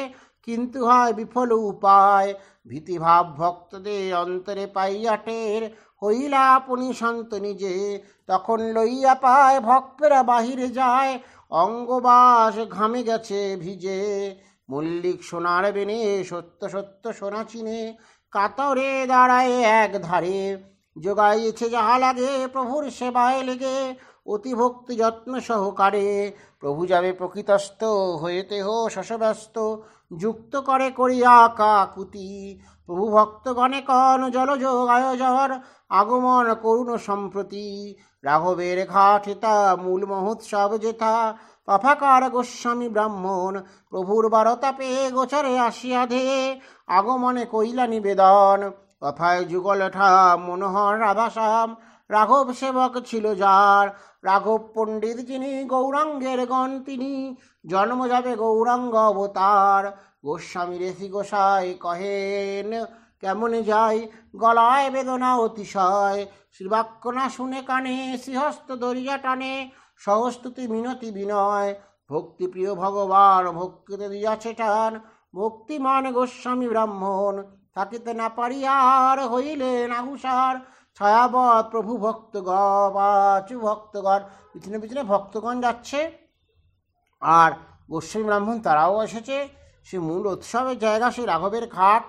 কিন্তু হয় বিফল উপায়। ভীতিভাব ভক্তদের অন্তরে পাইয়া টের, হইলা আপনি শান্ত নিজে। তখন লইয়া পায় ভক্তরা বাহিরে যায়, অঙ্গবাস ঘামে গেছে ভিজে। মল্লিক সোনার বেনে সত্য সত্য সোনা চিনে, কাতরে দাঁড়ায় এক ধারে। যোগাইছে যাহা লাগে প্রভুর সেবায় লেগে, অতি ভক্তি যত্ন সহকারে। প্রভু যাবে প্রকৃতস্থ হয়েতে হো শশব্যস্ত, যুক্ত করে করিয়া কাকুতি। প্রভু ভক্তগণে কন জলযোগ আয়োজর আগমন করুণ সম্প্রতি রাঘবের ঘাটে তা মূল মহোৎসব যেথা তথাকার গোস্বামী ব্রাহ্মণ প্রভুর বারতা পেয়ে গোচরে আসিয়া ধে আগমনে কইলা নিবেদন তথায় যুগল ঠা মনোহর রাধাশ্যাম রাঘব সেবক ছিল যার রাঘব পণ্ডিত যিনি গৌরাঙ্গের গণ তিনি জন্ম যাবে গৌরাঙ্গ অবতার গোস্বামী ঋষি গোসাই কহেন কেমনে যায় গলায় বেদনা অতিশয় শ্রীবাক্য না শুনে কানে শ্রীহস্ত দরিয়া টানে সহস্তুতি মিনতি বিনয় ভক্তিপ্রিয় ভগবান ভক্তিতে দিয়াছে টান ভক্তিমান গোস্বামী ব্রাহ্মণ থাকিতে না পারিয়ার হইলেন আহুসার ছায়াবৎ প্রভু ভক্তগণ পিছনে পিছনে ভক্তগণ যাচ্ছে আর গোস্বামী ব্রাহ্মণ তারাও এসেছে। সে মূল উৎসবের জায়গা সেই রাঘবের ঘাট,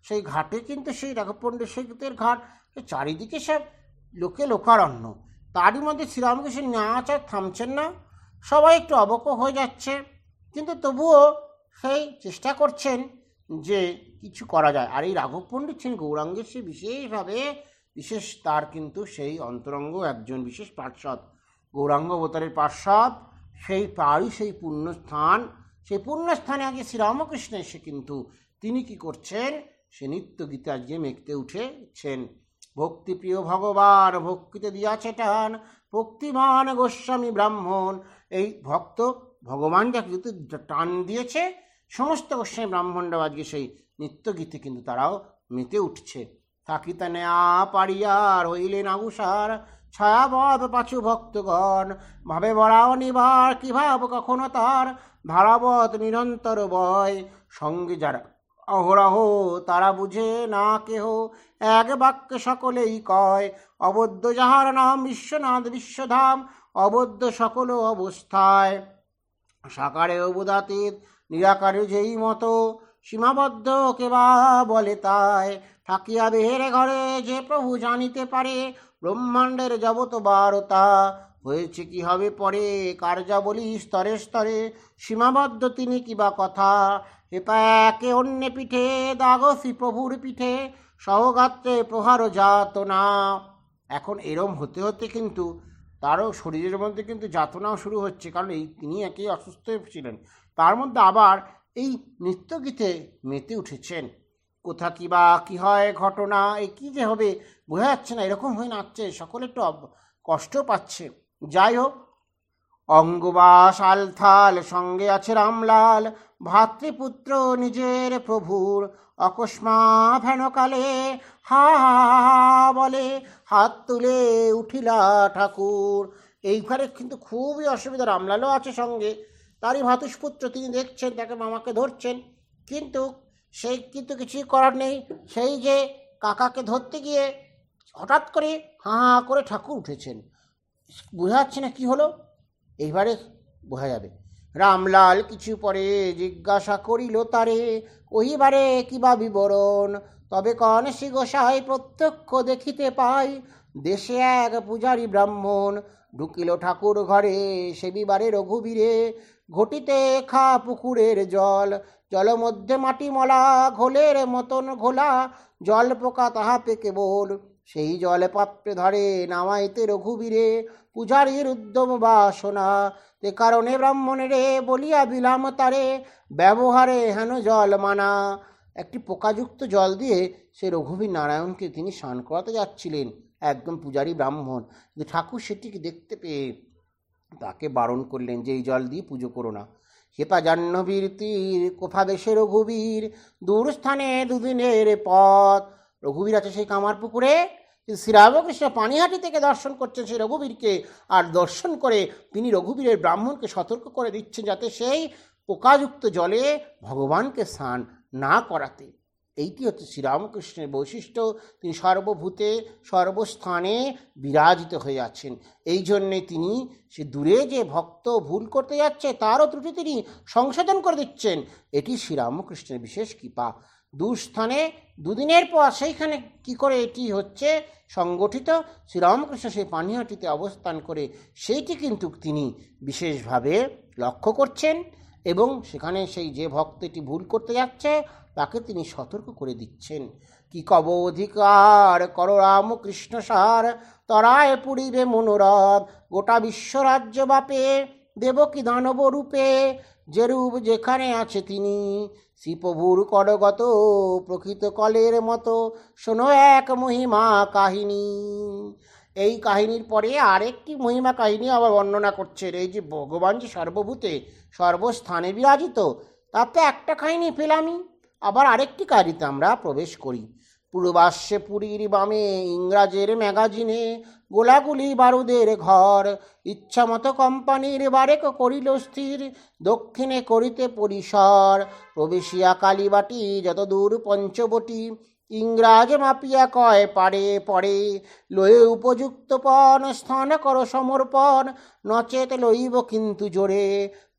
সেই ঘাটে কিন্তু সেই রাঘব পণ্ডিত সেতুর ঘাট, চারিদিকে সব লোকে লোকারণ্য। তারই মধ্যে শ্রীরামকৃষ্ণ নাচ আর থামছেন না, সবাই একটু অবক হয়ে যাচ্ছে, কিন্তু তবুও সেই চেষ্টা করছেন যে কিছু করা যায়। আর এই রাঘব পণ্ডিত ছিলেন গৌরাঙ্গের সে বিশেষ তার কিন্তু সেই অন্তরঙ্গ একজন বিশেষ পার্শ্বদ, গৌরাঙ্গ অবতারের পার্শ্বদ। সেই তারই সেই পুণ্যস্থান, সেই পুণ্যস্থানে আগে শ্রীরামকৃষ্ণ এসে কিন্তু তিনি কি করছেন, সে নিত্য গীতে আজকে মেঘতে উঠেছেন। ভক্তিপ্রিয় ভগবান ভক্তিতে দিয়াছে টান ভক্তিমান গোস্বামী ব্রাহ্মণ। এই ভক্ত ভগবান যাকে যেহেতু টান দিয়েছে, সমস্ত গোস্বামী ব্রাহ্মণরা আজকে সেই নিত্য গীতে কিন্তু তারাও মেতে উঠছে। থাকিতে নেয়া পারিয়ার হইলেন আগুসার ছায়াবৎ পাছু ভক্তগণ ভাবে বরাও নিবার কি ভাব কখনো তার ধারাবৎ নিরন্তর বয় সঙ্গে যারা অহরহ তারা বুঝে না কেহ এক বাক্যে সকলেই কয় অবদ্ধ যাহার নাম বিশ্বনাথ বিশ্বধাম অবদ্ধ সকল অবস্থায় সাকারে অবদাতীত নিরাকারে যেই মতো সীমাবদ্ধ কেবা বলে তাই থাকিয়া দেহের ঘরে যে প্রভু জানিতে পারে ব্রহ্মাণ্ডের যাবত বারতা হয়েছে কি হবে পরে কার্যাবলী স্তরে স্তরে সীমাবদ্ধ তিনি কিবা কথা হেপা একে অন্য পিঠে দাগসি প্রভুর পিঠে সহগাত্রে প্রহার যাতনা। এখন এরম হতে হতে কিন্তু তারও শরীরের মধ্যে কিন্তু যাতনাও শুরু হচ্ছে, কারণ তিনি একেই অসুস্থ ছিলেন, তার মধ্যে আবার এই নৃত্যগীতে মেতে উঠেছেন। কোথা কি বা কী হয় ঘটনা, এই কী যে হবে বোঝা যাচ্ছে না, এরকম হয়ে নাচছে, সকলে একটু কষ্ট পাচ্ছে। যাই হোক, অঙ্গবাস আলথাল সঙ্গে আছে রামলাল ভাতৃপুত্র নিজের প্রভুর অকস্মাৎ হেনকালে হা বলে হাত তুলে উঠিলা ঠাকুর। এইখানে কিন্তু খুবই অসুবিধা, রামলালও আছে সঙ্গে, তারই ভাতুষপুত্র, তিনি দেখছেন তাকে মামাকে ধরছেন, কিন্তু সেই কিন্তু কিছুই করার নেই। সেই যে কাকাকে ধরতে গিয়ে হঠাৎ করে হাঁ করে ঠাকুর উঠেছেন, বোঝা যাচ্ছে না কি হলো, এইবারে বোঝা যাবে। রামলাল কিছু পরে জিজ্ঞাসা করিল তারে ওইবারে কিবা বিবরণ, তবে কনসি গোসাই প্রত্যক্ষ দেখিতে পাই দেশে এক পূজারী ব্রাহ্মণ ঢুকিল ঠাকুর ঘরে সেবিবারে রঘুবীরে ঘটিতে খা পুকুরের জল জল মধ্যে মাটি মলা ঘোলের মতন ঘোলা জল পোকা তাহাতে কেবল সেই জল পাত্রে ধরে নামাইতে রঘুবীরে পূজারীর উদ্যম বাসনা তে কারণে ব্রাহ্মণেরে বলিয়া দিলাম তারে ব্যবহারে হেন জল মানা। একটি পোকাযুক্ত জল দিয়ে সে রঘুবীর নারায়ণকে তিনি স্নান করাতে যাচ্ছিলেন, একদম পূজারী ব্রাহ্মণ, কিন্তু ঠাকুর সেটিকে দেখতে পেয়ে তাকে বারণ করলেন যে এই জল দিয়ে পুজো করো না। হেপা জাহ্নবীর তীর কোথা দেশে রঘুবীর দূর স্থানে দুদিনের পথ। রঘুবীর আছে সেই কামারপুকুরে, শ্রীরামকৃষ্ণ পানিহাটি থেকে দর্শন করছেন সেই রঘুবীরকে, আর দর্শন করে তিনি রঘুবীরের ব্রাহ্মণকে সতর্ক করে দিচ্ছেন যাতে সেই পোকাযুক্ত জলে ভগবানকে স্নান না করাতে। এইটি হচ্ছে শ্রীরামকৃষ্ণের বৈশিষ্ট্য, তিনি সর্বভূতে সর্বস্থানে বিরাজিত হয়ে আছেন। এই জন্যে তিনি সে দূরে যে ভক্ত ভুল করতে যাচ্ছে তারও ত্রুটি তিনি সংশোধন করে দিচ্ছেন। এটি শ্রীরামকৃষ্ণের বিশেষ কৃপা। দুস্থানে দুদিনের পর সেইখানে কি করে এটি হচ্ছে সংগঠিত, শ্রীরামকৃষ্ণ সেই পানিহাটিতে অবস্থান করে সেইটি কিন্তু তিনি বিশেষভাবে লক্ষ্য করছেন এবং সেখানে সেই যে ভক্তটি ভুল করতে যাচ্ছে তাকে তিনি সতর্ক করে দিচ্ছেন। কি কব অধিকার কর রামকৃষ্ণ সার, তরায় পুরিবে মনোরথ গোটা বিশ্বরাজ্য বাপে, দেবকী দানব রূপে যেরূপ যেখানে আছে তিনি, শ্রীপ্রভুর করগত প্রকৃত কলের মতো, শোনো এক মহিমা কাহিনী। এই কাহিনীর পরে আরেকটি মহিমা কাহিনী আবার বর্ণনা করছেন। এই যে ভগবান যে সর্বভূতে সর্বস্থানে বিরাজিত, তাতে একটা কাহিনী পেলামই, আবার আরেকটি কাহিনীতে আমরা প্রবেশ করি। পূর্বাশ্বে পুরীর বামে ইংরাজের ম্যাগাজিনে গোলাগুলি বারুদের ঘর, ইচ্ছা মতো কোম্পানির বারেক করিল স্থির, দক্ষিণে করিতে পরিসর, প্রবেশিয়া কালীবাটি যত দূর পঞ্চবটি, ইংরাজ মাপিয়া কয় পারে পরে, লয়ে উপযুক্ত পণ স্থান কর সমর্পণ, নচেত লইব কিন্তু জোরে,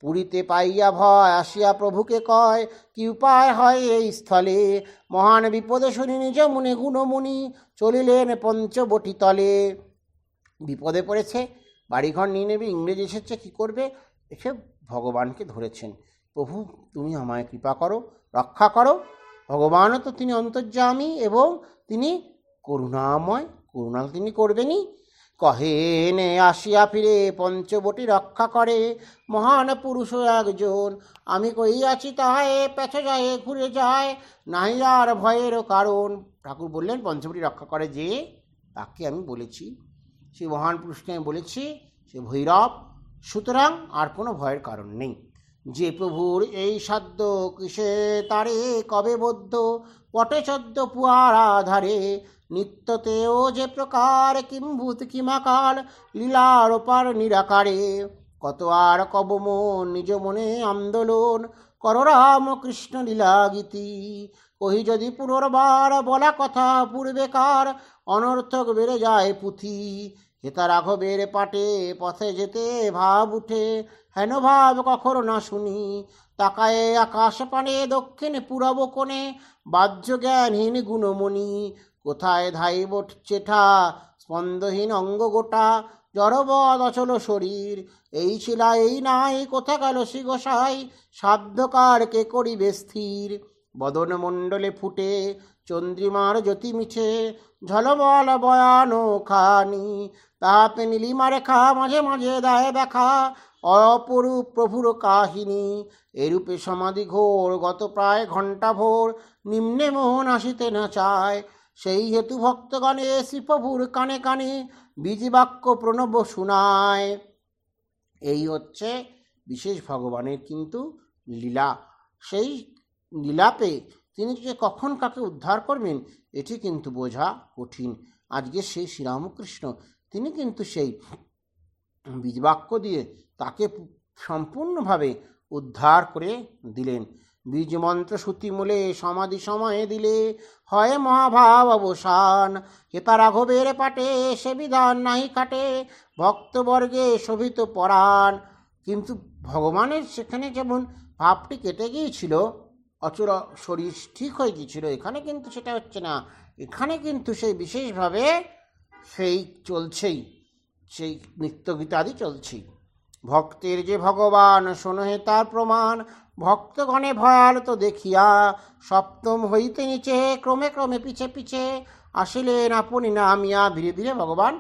পুরীতে পাইয়া ভয় আসিয়া প্রভুকে কয়, কি উপায় হয় এই স্থলে, মহান বিপদে শুনি নিজ মনে গুণমুনি, চলিলেন পঞ্চবটি তলে। বিপদে পড়েছে, বাড়িঘর নিয়ে নেবে, ইংরেজ এসেছে, কি করবে, এসে ভগবানকে ধরেছেন, প্রভু তুমি আমায় কৃপা করো, রক্ষা করো। ভগবানও তো তিনি অন্তর্যামী এবং তিনি করুণাময়, করুণা তিনি করবেনই। কহেন আসিয়া ফিরে পঞ্চবটি রক্ষা করে, মহান পুরুষ একজন, আমি কইয়াছি তাহায় পেছে যায় ঘুরে যায়, নাই আর ভয়েরও কারণ। ঠাকুর বললেন পঞ্চবটি রক্ষা করে যে, তাকে আমি বলেছি, সেই মহান পুরুষকে আমি বলেছি, সে ভৈরব, সুতরাং আর কোনো ভয়ের কারণ নেই। যে প্রভুর এই সাধ্য কিসে তারে কবে বদ্ধ, পটে চোদ্দ পুয়ার আধারে, নিত্যতেও যে প্রকার কিম্ভূত কিমাকার, লীলার ওপার নিরাকারে, কত আর কব মন নিজ মনে আন্দোলন, কর রাম কৃষ্ণ লীলা গীতি, কহি যদি পুনর্বার বলা কথা পূর্বেকার, অনর্থক বেড়ে যায় পুঁথি, হেতা রাঘবের পাটে পথে যেতে ভাব উঠে, হেন ভাব কখনো না শুনি, তাকায়ে আকাশ পানে দক্ষিণে পূরব কোণে, বাহ্য জ্ঞানহীন গুণমণি, কোথায় ধাইব চেঠা স্পন্দহীন অঙ্গ গোটা, জড়বদ অচল শরীর, এই শিলা এই নাই কোথা গেল শ্রী গোসাই, সাধ্যকার কে করিবে স্থির, বদন মণ্ডলে ফুটে চন্দ্রিমার জ্যোতি মিছে, ঝলমল বয়ানো খানি, তাহাতে নীলিমা রেখা মাঝে মাঝে দেয় দেখা, অপরূপ প্রভুর কাহিনী, এরূপে সমাধি ঘোর গত প্রায় ঘণ্টা ভোর, নিম্নে মোহন আসিতে না চায়, সেই হেতু ভক্তগণে শ্রীপ্রভুর কানে কানে বীজবাক্য প্রণব শুনায়। এই হচ্ছে বিশেষ ভগবানের কিন্তু লীলা। সেই লীলাপে তিনি যে কখন কাকে উদ্ধার করবেন এটি কিন্তু বোঝা কঠিন। আজকে সেই শ্রীরামকৃষ্ণ তিনি কিন্তু সেই বীজবাক্য দিয়ে তাকে সম্পূর্ণভাবে উদ্ধার করে দিলেন। বীজ মন্ত্র শ্রুতিমূলে সমাধি সময়ে দিলে, হয় মহাভাব অবসান, হেতা রাঘবের পাটে সে বিধান নাহি কাটে, ভক্তবর্গে শোভিত পরাণ। কিন্তু ভগবানের সেখানে যেমন ভাবটি কেটে গিয়েছিল, অচল শরীর ঠিক হয়ে গিয়েছিল, এখানে কিন্তু সেটা হচ্ছে না। এখানে কিন্তু সেই বিশেষভাবে সেই চলছেই, সেই নিত্যগীতাদি চলছেই। ভক্তের যে ভগবান শোনহে তার প্রমাণ, ভক্তগণে ভয়াল তো দেখিয়া, সপ্তম হইতে নিচে ক্রমে ক্রমে পিছে পিছে, আসিলেন আপনি নামিয়া। ধীরে ধীরে ভগবান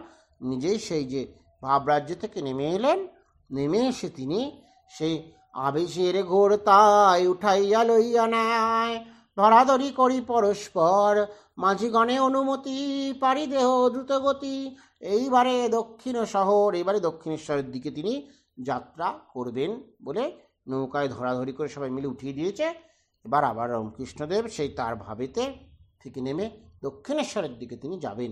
নিজেই সেই যে ভাবরাজ্য থেকে নেমে এলেন, নেমে এসে তিনি সেই আবেশের ঘোর তাই উঠাইয়া লইয়া নেয়, ধরাধরি করি পরস্পর, মাঝিগণে অনুমতি পারি দেহ দ্রুতগতি, এইবারে দক্ষিণ শহর, এবারে দক্ষিণেশ্বরের দিকে তিনি যাত্রা করবেন বলে নৌকায় ধরাধরি করে সবাই মিলে উঠিয়ে দিয়েছে। এবার আবার রামকৃষ্ণদেব সেই তার ভাবেতে থেকে নেমে দক্ষিণেশ্বরের দিকে তিনি যাবেন।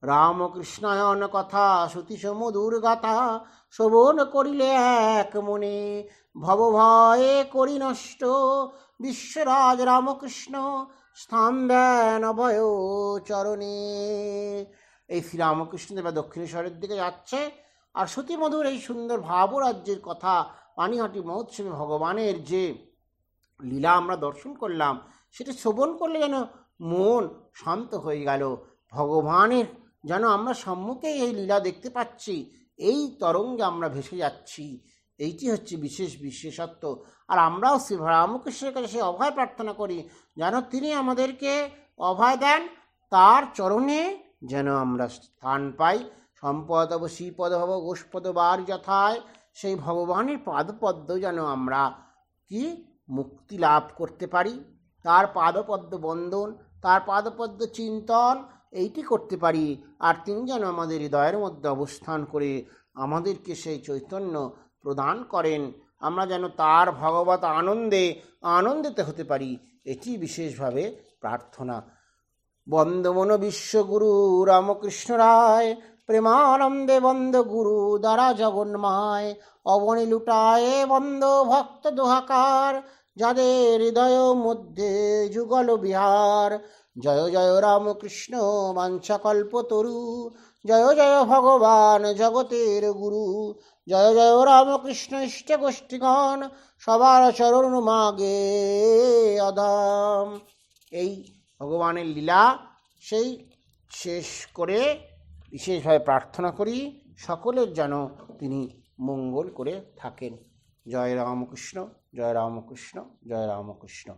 রামকৃষ্ণায়ন কথা শ্রুতি সমুদূর গাথা, শ্রবণ করিলে এক মনে, ভব ভয়ে করি নষ্ট, বিশ্বরাজ রামকৃষ্ণ স্থান দেন অভয় চরণে। এই শ্রীরামকৃষ্ণদেব দক্ষিণেশ্বরের দিকে যাচ্ছে, আর শ্রুতিমধুর এই সুন্দর ভাবরাজ্যের কথা, পানিহাটি মহোৎসবে ভগবানের যে লীলা আমরা দর্শন করলাম, সেটা শ্রবণ করলে যেন মন শান্ত হয়ে গেল। ভগবানের যেন আমরা সম্মুখে এই লীলা দেখতে পাচ্ছি, এই তরঙ্গে আমরা ভেসে যাচ্ছি, এইটি হচ্ছে বিশেষত্ব। আর আমরাও শ্রী রামকৃষ্ণের কাছে সে অভয় প্রার্থনা করি, যেন তিনি আমাদেরকে অভয় দেন, তার চরণে যেন আমরা স্থান পাই। সম্পদ অব শ্রীপদ ভব গোষ্পদ বার যথায়, সেই ভগবানের পাদপদ্ম যেন আমরা কি মুক্তি লাভ করতে পারি, তার পাদপদ্ম বন্দন, তার পাদপদ্ম চিন্তন এইটি করতে পারি। আর তিনি যেন আমাদের হৃদয়ের মধ্যে অবস্থান করে আমাদেরকে সেই চৈতন্য প্রদান করেন, আমরা যেন তার ভগবত আনন্দে আনন্দিত হতে পারি, এটি বিশেষভাবে প্রার্থনা। বন্দমন বিশ্বগুরু রামকৃষ্ণ রায়, প্রেমানন্দে বন্দ গুরু দ্বারা জগন্মায়, অবনী লুটায়ে বন্দ ভক্ত দোহাকার, যাদের হৃদয় মধ্যে যুগল বিহার। জয় জয় রামকৃষ্ণ বাঞ্ছাকল্প তরু, জয় জয় ভগবান জগতের গুরু। জয় জয় রামকৃষ্ণ ইষ্ট গোষ্ঠীগণ, সবার চরণ মাগে অধাম। এই ভগবানের লীলা সেই শেষ করে বিশেষভাবে প্রার্থনা করি সকলের যেন তিনি মঙ্গল করে থাকেন। জয় রামকৃষ্ণ, জয় রামকৃষ্ণ, জয় রামকৃষ্ণ।